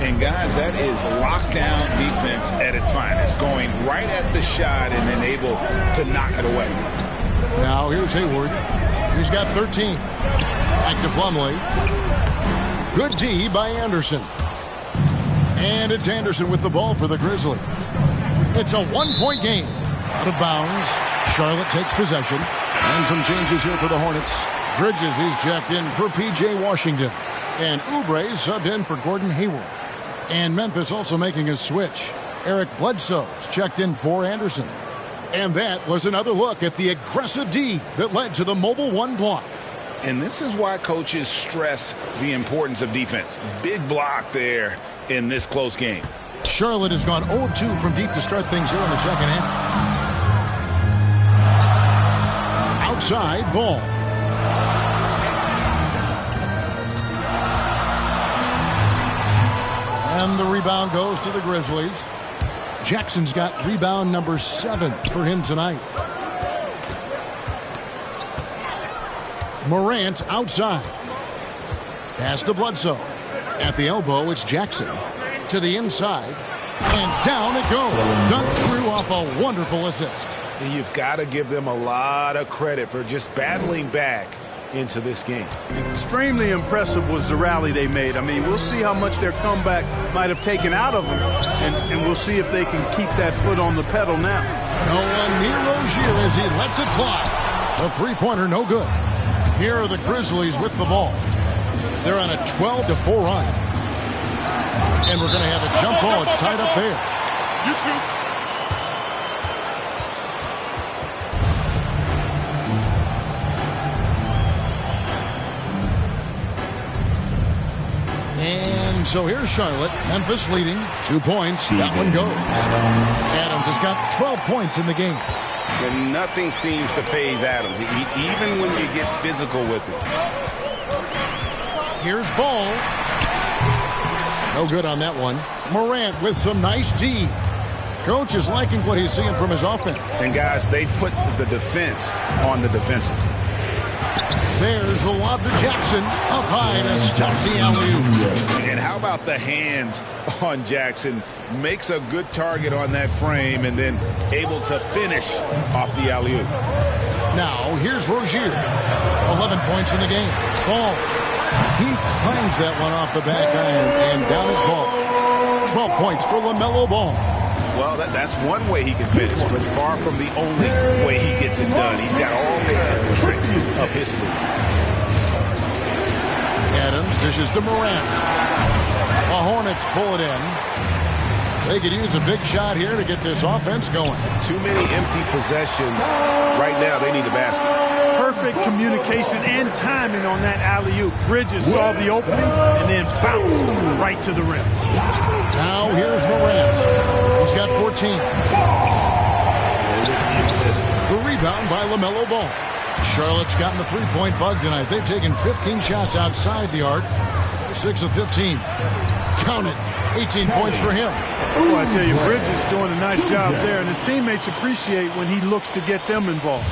And, guys, that is lockdown defense at its finest, going right at the shot and then able to knock it away. Now here's Hayward. He's got 13. Back to Plumlee. Good D by Anderson. And it's Anderson with the ball for the Grizzlies. It's a one-point game. Out of bounds. Charlotte takes possession. And some changes here for the Hornets. Bridges, he's checked in for P.J. Washington. And Oubre subbed in for Gordon Hayward. And Memphis also making a switch. Eric Bledsoe's checked in for Anderson. And that was another look at the aggressive D that led to the mobile one block. And this is why coaches stress the importance of defense. Big block there in this close game. Charlotte has gone 0 of 2 from deep to start things here in the second half. Outside Ball. And the rebound goes to the Grizzlies. Jackson's got rebound number 7 for him tonight. Morant outside. Pass to Bledsoe. At the elbow, it's Jackson. To the inside. And down it goes. Dunked through off a wonderful assist. And you've got to give them a lot of credit for just battling back into this game. Extremely impressive was the rally they made. I mean, we'll see how much their comeback might have taken out of them, and we'll see if they can keep that foot on the pedal now. No one near Rozier as he lets it fly. The three-pointer no good. Here are the Grizzlies with the ball. They're on a 12-4 run. And we're going to have a jump ball. It's tied up there. You too. And so here's Charlotte. Memphis leading. 2 points. That one goes. Adams has got 12 points in the game. And nothing seems to faze Adams, even when you get physical with him. Here's Ball. No good on that one. Morant with some nice D. Coach is liking what he's seeing from his offense. And, guys, they put the defense on the defensive. There's the lob to Jackson. Up high to stop the alley-oop. And how about the hands on Jackson? Makes a good target on that frame and then able to finish off the alley-oop. Now, here's Rozier. 11 points in the game. Ball. He climbs that one off the back iron and down it falls. 12 points for LaMelo Ball. Well, that's one way he can finish, but far from the only way he gets it done. He's got all the hands and tricks up his sleeve. Adams dishes to Morant. The Hornets pull it in. They could use a big shot here to get this offense going. Too many empty possessions. Right now, they need a basket. Perfect communication and timing on that alley-oop. Bridges saw the opening and then bounced right to the rim. Now here's Morant. He's got 14. The rebound by LaMelo Ball. Charlotte's gotten the three-point bug tonight. They've taken 15 shots outside the arc. 6 of 15. Count it. 18 points for him. Oh, I tell you, Bridges doing a nice job there, and his teammates appreciate when he looks to get them involved.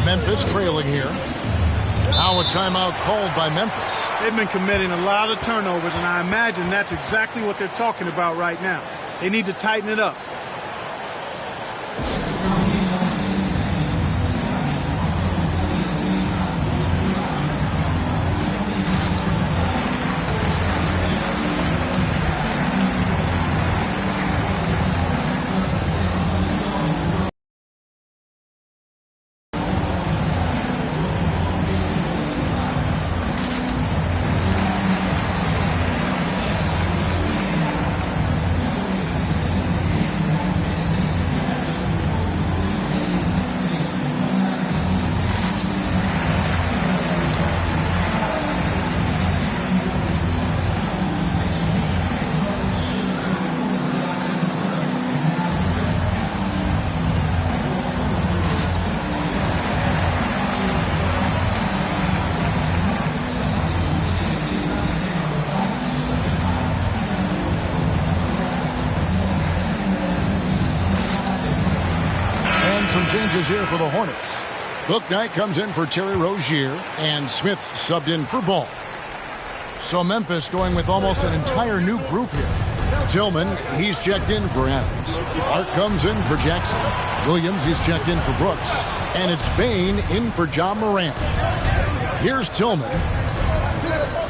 Memphis trailing here. Now a timeout called by Memphis. They've been committing a lot of turnovers, and I imagine that's exactly what they're talking about right now. They need to tighten it up. Some changes here for the Hornets. Bouknight comes in for Terry Rozier, and Smith subbed in for Ball. So Memphis going with almost an entire new group here. Tillman, he's checked in for Adams. Art comes in for Jackson. Williams, he's checked in for Brooks. And it's Bain in for John Morant. Here's Tillman.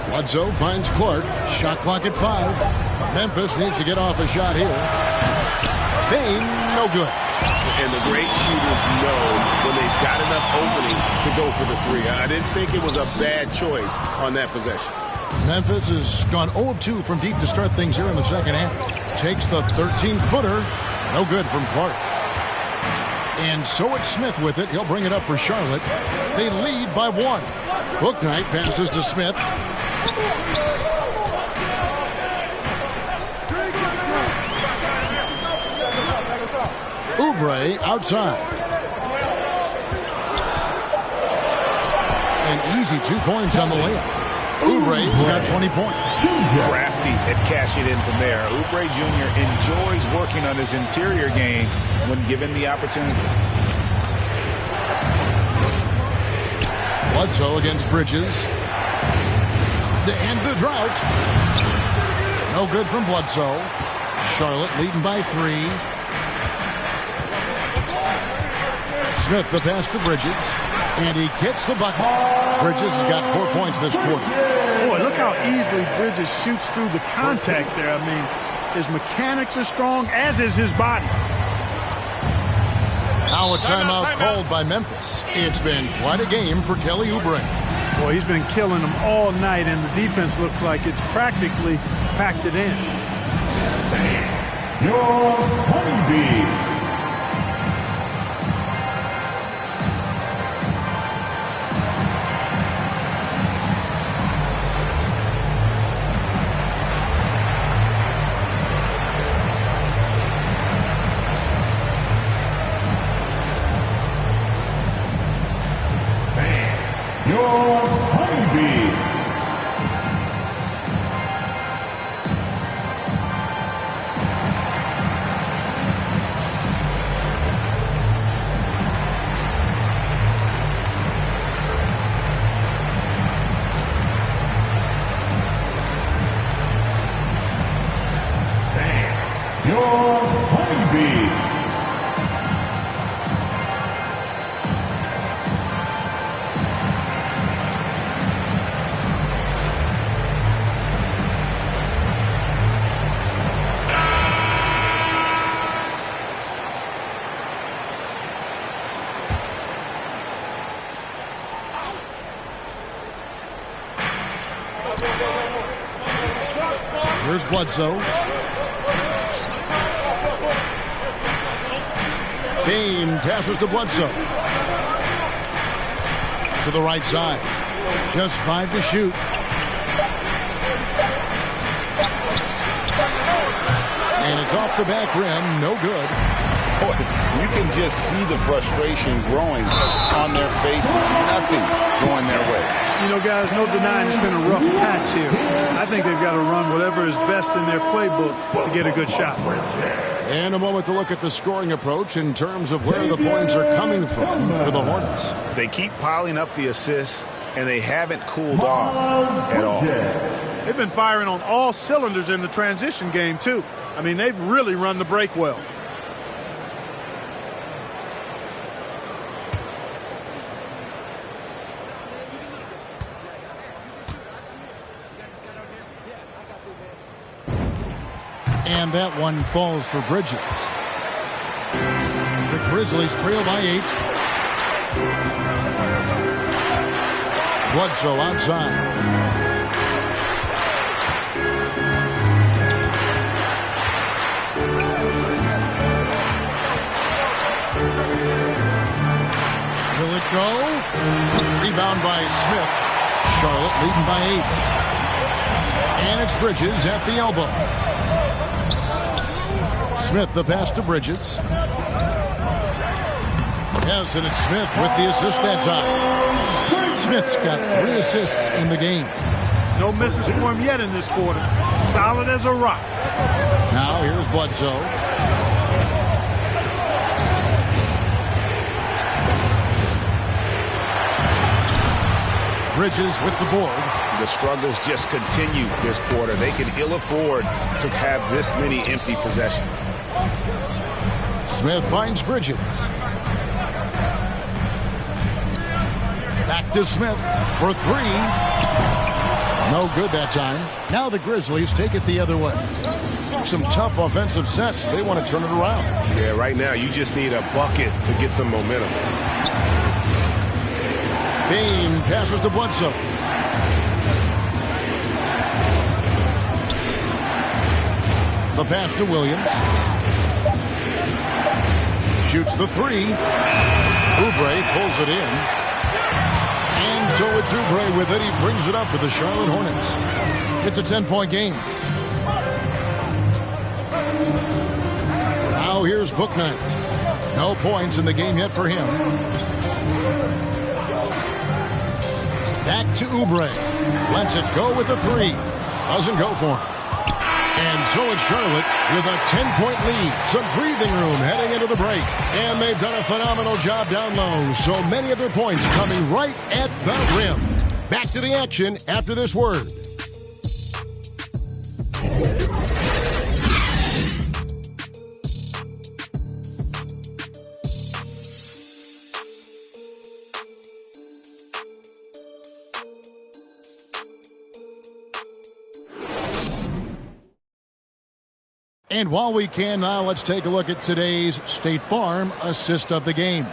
Bledsoe finds Clark. Shot clock at 5. Memphis needs to get off a shot here. Bain, no good. And the great shooters know when they've got enough opening to go for the three. I didn't think it was a bad choice on that possession. Memphis has gone 0 of 2 from deep to start things here in the second half. Takes the 13-footer. No good from Clark. And so it's Smith with it. He'll bring it up for Charlotte. They lead by 1. Bouknight passes to Smith. Oubre outside. An easy 2 points on the layup. Oubre's got 20 points. Crafty at cashing in from there. Oubre Jr. enjoys working on his interior game when given the opportunity. Bledsoe against Bridges. To end the drought. No good from Bledsoe. Charlotte leading by 3. Smith the pass to Bridges, and he gets the bucket. Bridges has got 4 points this quarter. Boy, look how easily Bridges shoots through the contact there. I mean, his mechanics are strong, as is his body. Now a timeout called by Memphis. It's been quite a game for Kelly Oubre. Boy, he's been killing them all night, and the defense looks like it's practically packed it in. Your honeybee. Your honeybee. Here's Bledsoe. Bain passes to Bledsoe. To the right side. Just 5 to shoot. And it's off the back rim. No good. Boy, you can just see the frustration growing on their faces. Nothing going their way. You know, guys, no denying it's been a rough patch here. I think they've got to run whatever is best in their playbook to get a good shot. And a moment to look at the scoring approach in terms of where the points are coming from for the Hornets. They keep piling up the assists, and they haven't cooled off at all. They've been firing on all cylinders in the transition game, too. I mean, they've really run the break well. And that one falls for Bridges. The Grizzlies trail by 8. Bledsoe outside. Will it go? Rebound by Smith. Charlotte leading by 8. And it's Bridges at the elbow. Smith, the pass to Bridges. Yes, and it's Smith with the assist that time. Smith's got 3 assists in the game. No misses for him yet in this quarter. Solid as a rock. Now here's Bledsoe. Bridges with the board. The struggles just continue this quarter. They can ill afford to have this many empty possessions. Smith finds Bridges. Back to Smith for 3. No good that time. Now the Grizzlies take it the other way. Some tough offensive sets. They want to turn it around. Yeah, right now you just need a bucket to get some momentum. Bain passes to Bledsoe. The pass to Williams. Shoots the 3. Oubre pulls it in. And so it's Oubre with it. He brings it up for the Charlotte Hornets. It's a 10-point game. Now here's Bouknight. No points in the game yet for him. Back to Oubre. Lets it go with a 3. Doesn't go for him. And so it's Charlotte with a 10-point lead. Some breathing room heading into the break. And they've done a phenomenal job down low. So many of their points coming right at the rim. Back to the action after this word. And while we can now, let's take a look at today's State Farm assist of the game.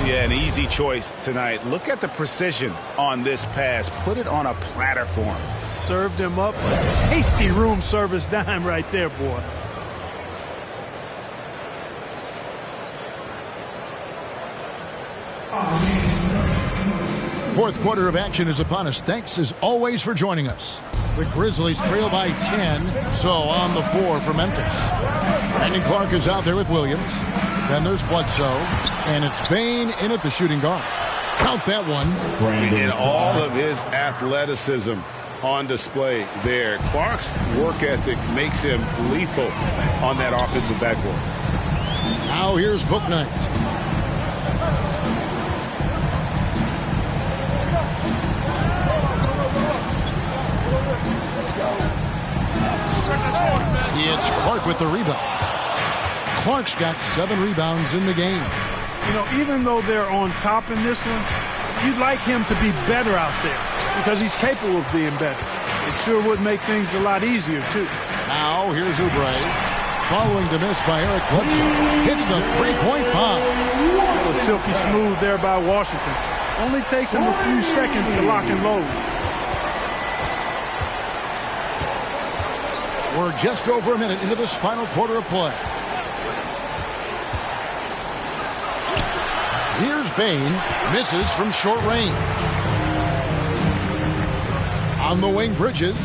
Yeah, an easy choice tonight. Look at the precision on this pass. Put it on a platter for him. Served him up. Tasty room service dime right there, boy. Fourth quarter of action is upon us. Thanks as always for joining us. The Grizzlies trail by 10, so on the 4 for Memphis. Brandon Clark is out there with Williams. Then there's Bledsoe, and it's Bain in at the shooting guard. Count that one. And all of his athleticism on display there. Clark's work ethic makes him lethal on that offensive backboard. Now here's Bouknight. It's Clark with the rebound. Clark's got 7 rebounds in the game. You know, even though they're on top in this one, you'd like him to be better out there because he's capable of being better. It sure would make things a lot easier, too. Now here's Oubre. Following the miss by Eric Bledsoe. Hits the 3-point bomb. That was silky smooth there by Washington. Only takes him a few seconds to lock and load. We're just over a minute into this final quarter of play. Here's Bain. Misses from short range. On the wing, Bridges.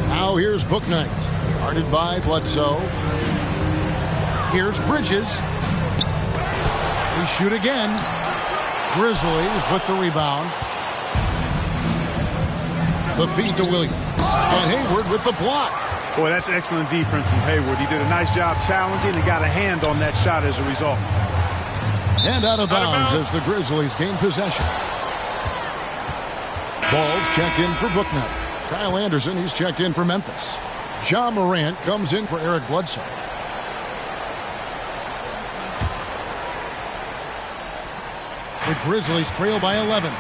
Now here's Bouknight. Guarded by Bledsoe. Here's Bridges. They shoot again. Grizzlies with the rebound. The feed to Williams. And Hayward with the block. Boy, that's excellent defense from Hayward. He did a nice job challenging and got a hand on that shot as a result. And out of bounds as the Grizzlies gain possession. Ball's checked in for Bouknight. Kyle Anderson, he's checked in for Memphis. Ja Morant comes in for Eric Bledsoe. The Grizzlies trail by 11.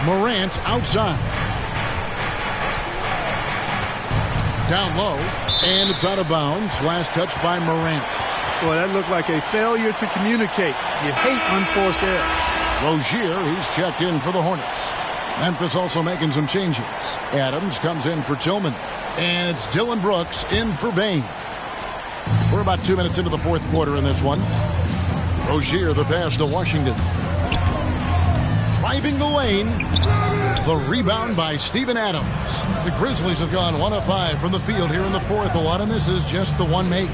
Morant outside. Down low, and it's out of bounds. Last touch by Morant. Boy, that looked like a failure to communicate. You hate unforced error. Rozier, he's checked in for the Hornets. Memphis also making some changes. Adams comes in for Tillman. And it's Dylan Brooks in for Bain. We're about 2 minutes into the fourth quarter in this one. Rozier, the pass to Washington. Driving the lane. The rebound by Steven Adams. The Grizzlies have gone 1 of 5 from the field here in the fourth. A lot of misses, just the one make.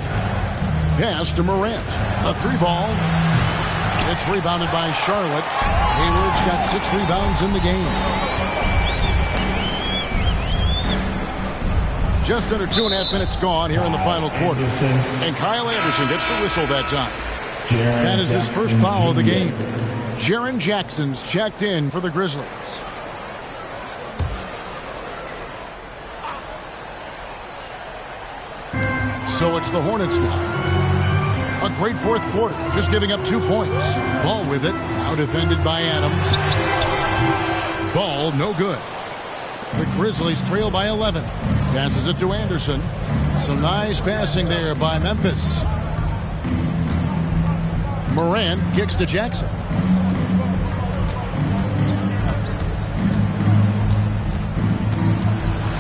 Pass to Morant. A 3-ball. It's rebounded by Charlotte. Hayward's got 6 rebounds in the game. Just under 2.5 minutes gone here in the final quarter. And Kyle Anderson gets the whistle that time. That is his first foul of the game. Jaren Jackson's checked in for the Grizzlies. So it's the Hornets now. A great fourth quarter, just giving up 2 points. Ball with it, now defended by Adams. Ball no good. The Grizzlies trail by 11. Passes it to Anderson. Some nice passing there by Memphis. Morant kicks to Jackson.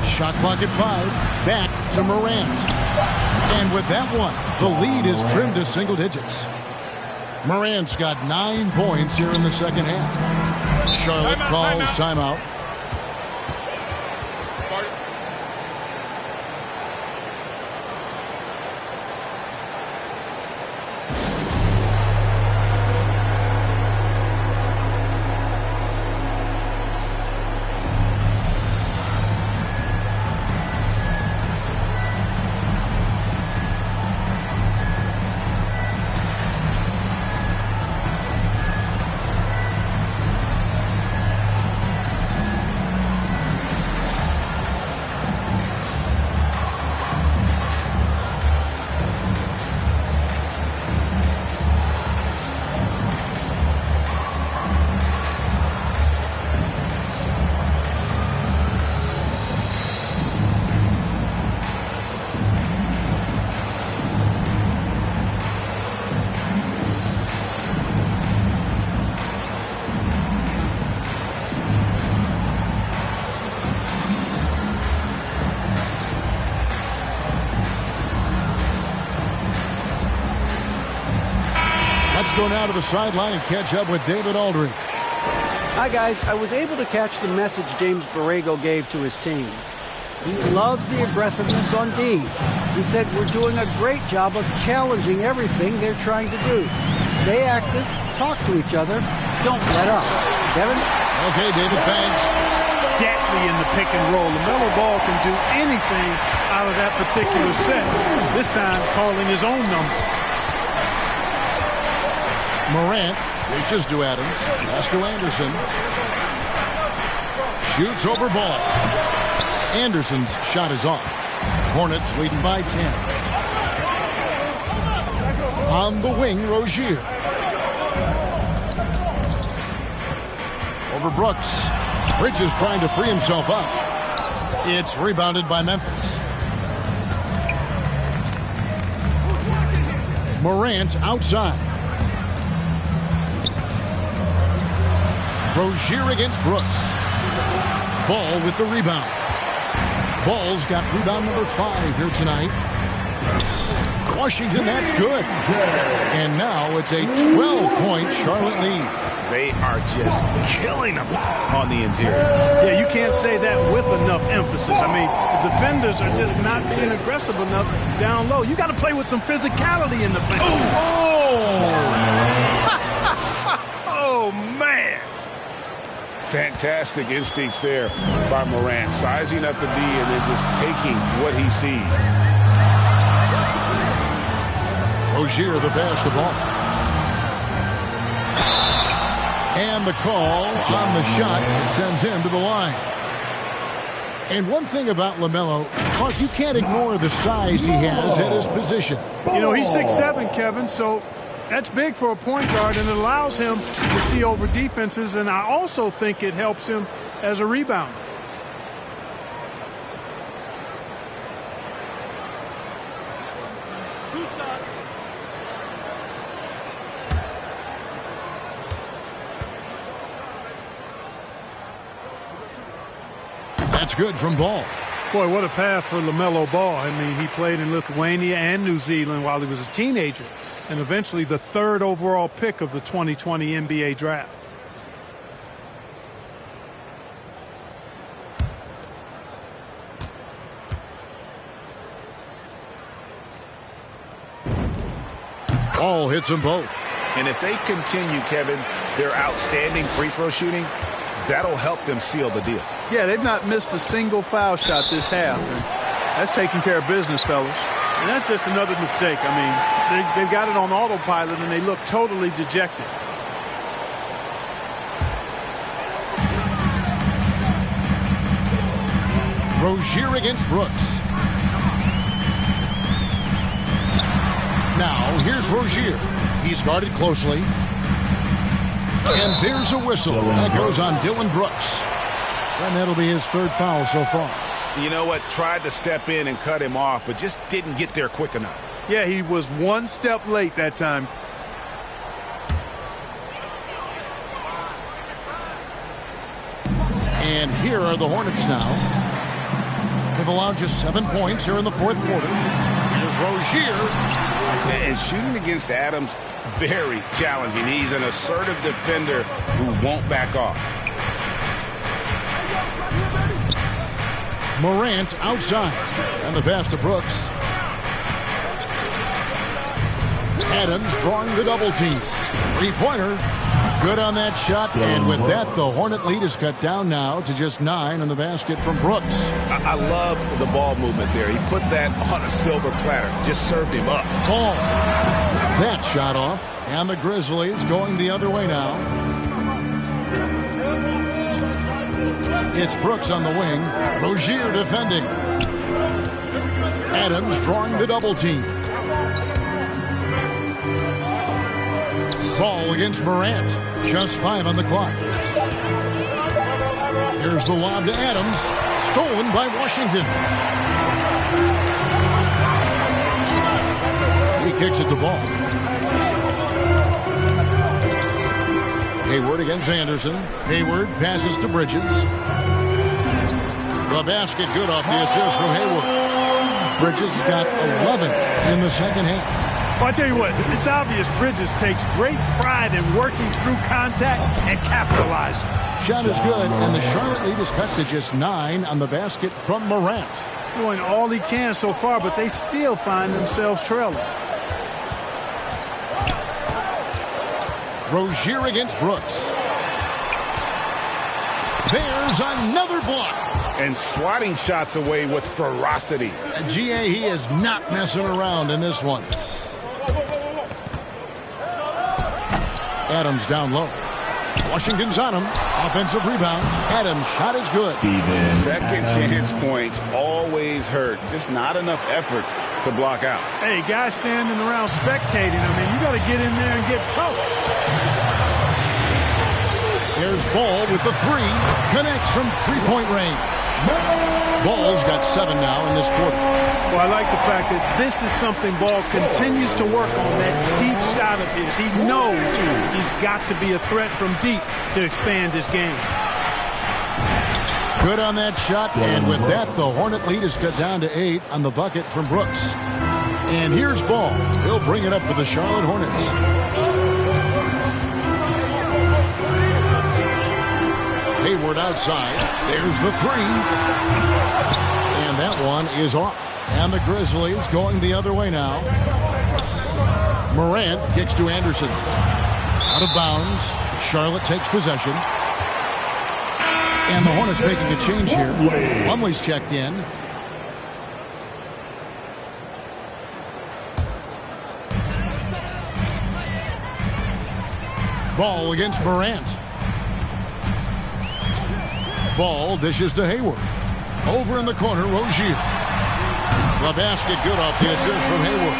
Shot clock at 5. Back to Morant. And with that one, the lead is trimmed to single digits. Morant's got 9 points here in the second half. Charlotte calls timeout. Let's go now to the sideline and catch up with David Aldridge. Hi, guys. I was able to catch the message James Borrego gave to his team. He loves the aggressiveness on D. He said we're doing a great job of challenging everything they're trying to do. Stay active, talk to each other, don't let up. Kevin? Okay, David, thanks. Deadly in the pick and roll. LaMelo Ball can do anything out of that particular set. This time calling his own number. Morant dishes to Adams. Pass to Anderson. Shoots over Ball. Anderson's shot is off. Hornets leading by 10. On the wing, Rozier. Over Brooks. Bridges trying to free himself up. It's rebounded by Memphis. Morant outside. Rozier against Brooks. Ball with the rebound. Ball's got rebound number 5 here tonight. Washington, that's good. And now it's a 12-point Charlotte lead. They are just killing them on the interior. Yeah, you can't say that with enough emphasis. I mean, the defenders are just not being aggressive enough down low. You got to play with some physicality in the paint. Oh, man. Fantastic instincts there by Morant, sizing up the D and then just taking what he sees. Rozier the pass to Ball. And the call on the shot sends him to the line. And one thing about LaMelo, Clark, you can't ignore the size he has at his position. You know, he's 6'7", Kevin, so that's big for a point guard, and it allows him to see over defenses, and I also think it helps him as a rebounder. That's good from Ball. Boy, what a path for LaMelo Ball. I mean, he played in Lithuania and New Zealand while he was a teenager, and eventually the 3rd overall pick of the 2020 NBA draft. Ball hits them both. And if they continue, Kevin, their outstanding free throw shooting, that'll help them seal the deal. Yeah, they've not missed a single foul shot this half. And that's taking care of business, fellas. And that's just another mistake. I mean, they've got it on autopilot, and they look totally dejected. Rozier against Brooks. Now, here's Rozier. He's guarded closely. And there's a whistle. That goes on Dylan Brooks. And that'll be his 3rd foul so far. You know what? Tried to step in and cut him off, but just didn't get there quick enough. Yeah, he was one step late that time. And here are the Hornets now. They've allowed just 7 points here in the 4th quarter. Here's Rozier. And shooting against Adams, very challenging. He's an assertive defender who won't back off. Morant outside. And the pass to Brooks. Adams drawing the double team. 3-pointer. Good on that shot. And with that, the Hornet lead is cut down now to just 9 on the basket from Brooks. I love the ball movement there. He put that on a silver platter. Just served him up. Ball. That shot off. And the Grizzlies going the other way now. It's Brooks on the wing. Rozier defending. Adams drawing the double team. Ball against Morant. Just 5 on the clock. Here's the lob to Adams. Stolen by Washington. He kicks it to Ball. Hayward against Anderson. Hayward passes to Bridges. The basket good off the assist from Hayward. Bridges has got 11 in the second half. Well, I tell you what, it's obvious Bridges takes great pride in working through contact and capitalizing. Shot is good, and the Charlotte lead is cut to just 9 on the basket from Morant. Doing all he can so far, but they still find themselves trailing. Rozier against Brooks. There's another block. And swatting shots away with ferocity. GA, he is not messing around in this one. Adams down low. Washington's on him. Offensive rebound. Adams' shot is good. Second chance points always hurt. Just not enough effort to block out. Hey, guys standing around spectating. I mean, you got to get in there and get tough. There's Ball with the 3. Connects from 3-point range. Ball's got 7 now in this quarter. Well, I like the fact that this is something Ball continues to work on, that deep shot of his. He knows he's got to be a threat from deep to expand his game. Good on that shot, and with that, the Hornet lead is cut down to 8 on the bucket from Brooks. And here's Ball. He'll bring it up for the Charlotte Hornets. Hayward outside. There's the 3. And that one is off. And the Grizzlies going the other way now. Morant kicks to Anderson. Out of bounds. Charlotte takes possession. And the Hornets making a change here. Plumlee's checked in. Ball against Morant. Ball dishes to Hayward. Over in the corner, Rozier. The basket good off the assist from Hayward.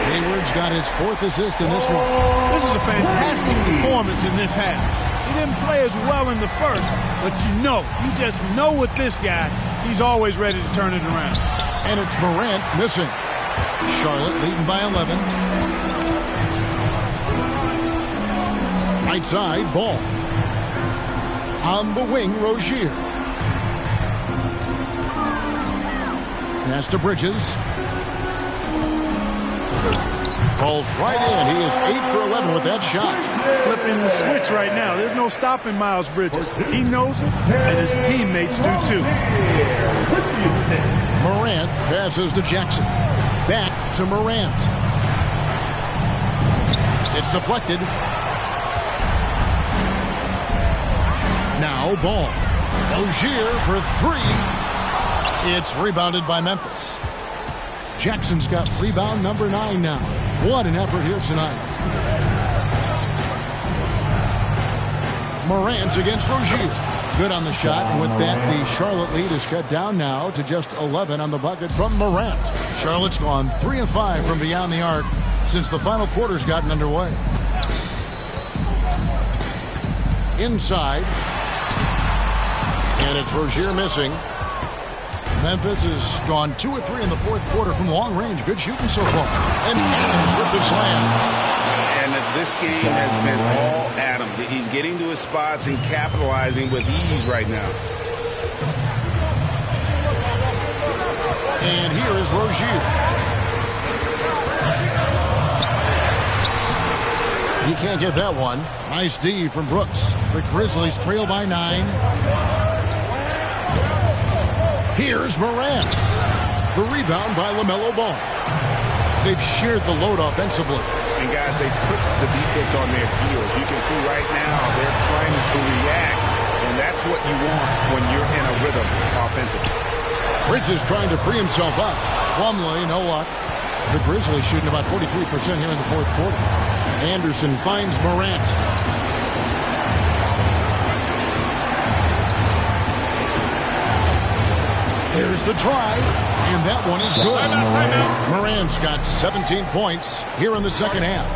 Hayward's got his 4th assist in this one. This is a fantastic performance in this half. He didn't play as well in the first, but you just know with this guy, he's always ready to turn it around. And it's Morant missing. Charlotte leading by 11. Right side, Ball. On the wing, Rozier. Pass to Bridges. Falls right in. He is 8 for 11 with that shot. Flipping the switch right now. There's no stopping Miles Bridges. He knows it, and his teammates do too. Morant passes to Jackson. Back to Morant. It's deflected. Now Ball. Rozier for 3. It's rebounded by Memphis. Jackson's got rebound number 9 now. What an effort here tonight. Morant against Rozier. Good on the shot, and with that, the Charlotte lead is cut down now to just 11 on the bucket from Morant. Charlotte's gone 3 of 5 from beyond the arc since the final quarter's gotten underway. Inside. And it's Rozier missing. Memphis has gone 2 of 3 in the 4th quarter from long range. Good shooting so far. And Adams with the slam. And this game has been all Adams. He's getting to his spots and capitalizing with ease right now. And here is Rozier. You can't get that one. Nice D from Brooks. The Grizzlies trail by 9. Here's Morant. The rebound by LaMelo Ball. They've shared the load offensively. And guys, they put the defense on their heels. You can see right now they're trying to react, and that's what you want when you're in a rhythm offensively. Bridges trying to free himself up. Plumlee, no luck. The Grizzlies shooting about 43% here in the 4th quarter. Anderson finds Morant. There's the drive, and that one is good. Morant's got 17 points here in the second half.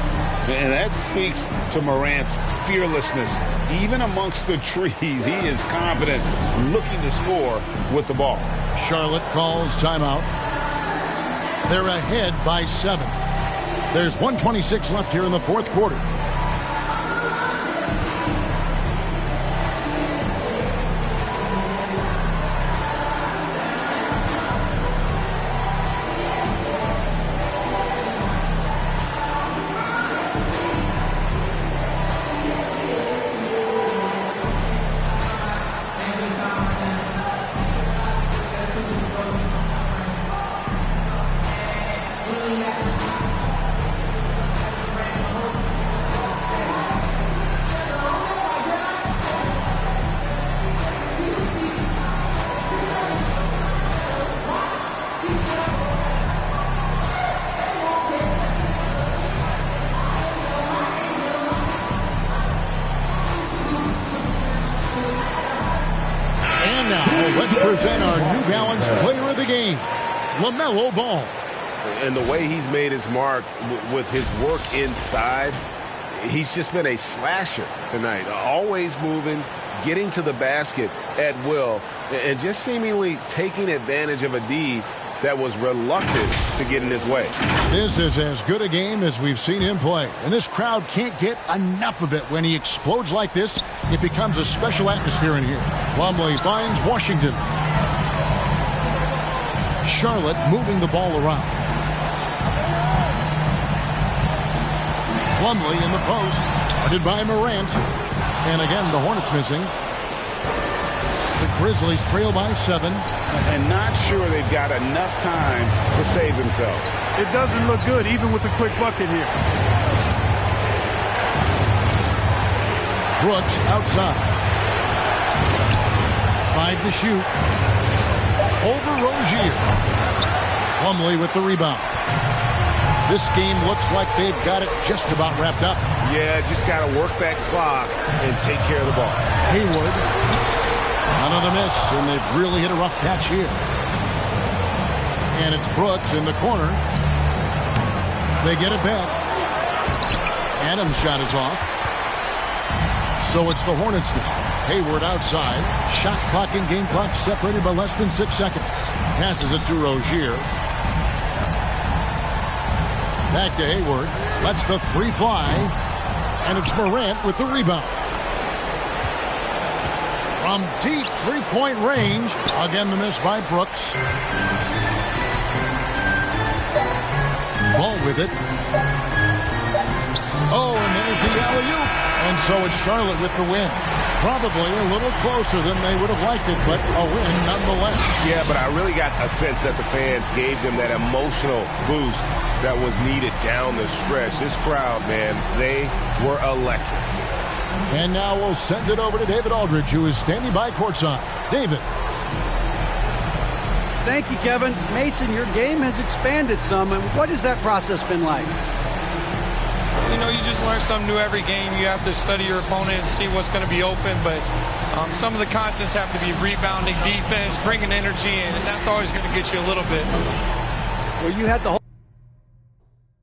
And that speaks to Morant's fearlessness. Even amongst the trees, he is confident, looking to score with the ball. Charlotte calls timeout. They're ahead by 7. There's 1:26 left here in the 4th quarter. Let's present our New Balance player of the game, LaMelo Ball. And the way he's made his mark with his work inside, he's just been a slasher tonight. Always moving, getting to the basket at will and just seemingly taking advantage of a D that was reluctant to get in his way. This is as good a game as we've seen him play, and this crowd can't get enough of it. When he explodes like this, it becomes a special atmosphere in here. Plumlee finds Washington. Charlotte moving the ball around. Plumlee in the post, guarded by Morant. And again, the Hornets missing. The Grizzlies trail by 7. And not sure they've got enough time to save themselves. It doesn't look good, even with a quick bucket here. Brooks outside. 5 to shoot. Over Rozier. Plumlee with the rebound. This game looks like they've got it just about wrapped up. Yeah, just got to work that clock and take care of the ball. Hayward. Another miss, and they've really hit a rough patch here. And it's Brooks in the corner. They get it back. Adams' shot is off. So it's the Hornets now. Hayward outside. Shot clock and game clock separated by less than 6 seconds. Passes it to Rozier. Back to Hayward. Lets the 3 fly. And it's Morant with the rebound. From deep three-point range. Again, the miss by Brooks. Ball with it. Oh, and there's the alley-oop. And so it's Charlotte with the win. Probably a little closer than they would have liked it, but a win nonetheless. Yeah, but I really got a sense that the fans gave them that emotional boost that was needed down the stretch. This crowd, man, they were electric. And now we'll send it over to David Aldridge, who is standing by courtside. David. Thank you, Kevin. Mason, your game has expanded some. And what has that process been like? You know, you just learn something new every game. You have to study your opponent and see what's going to be open. But some of the constants have to be rebounding, defense, bringing energy in. And that's always going to get you a little bit. Well, you had the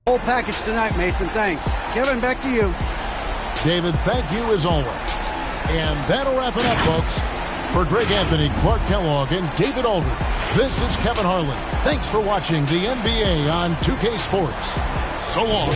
whole package tonight, Mason. Thanks. Kevin, back to you. David, thank you as always. And that'll wrap it up, folks. For Greg Anthony, Clark Kellogg, and David Aldridge, this is Kevin Harlan. Thanks for watching the NBA on 2K Sports. So long.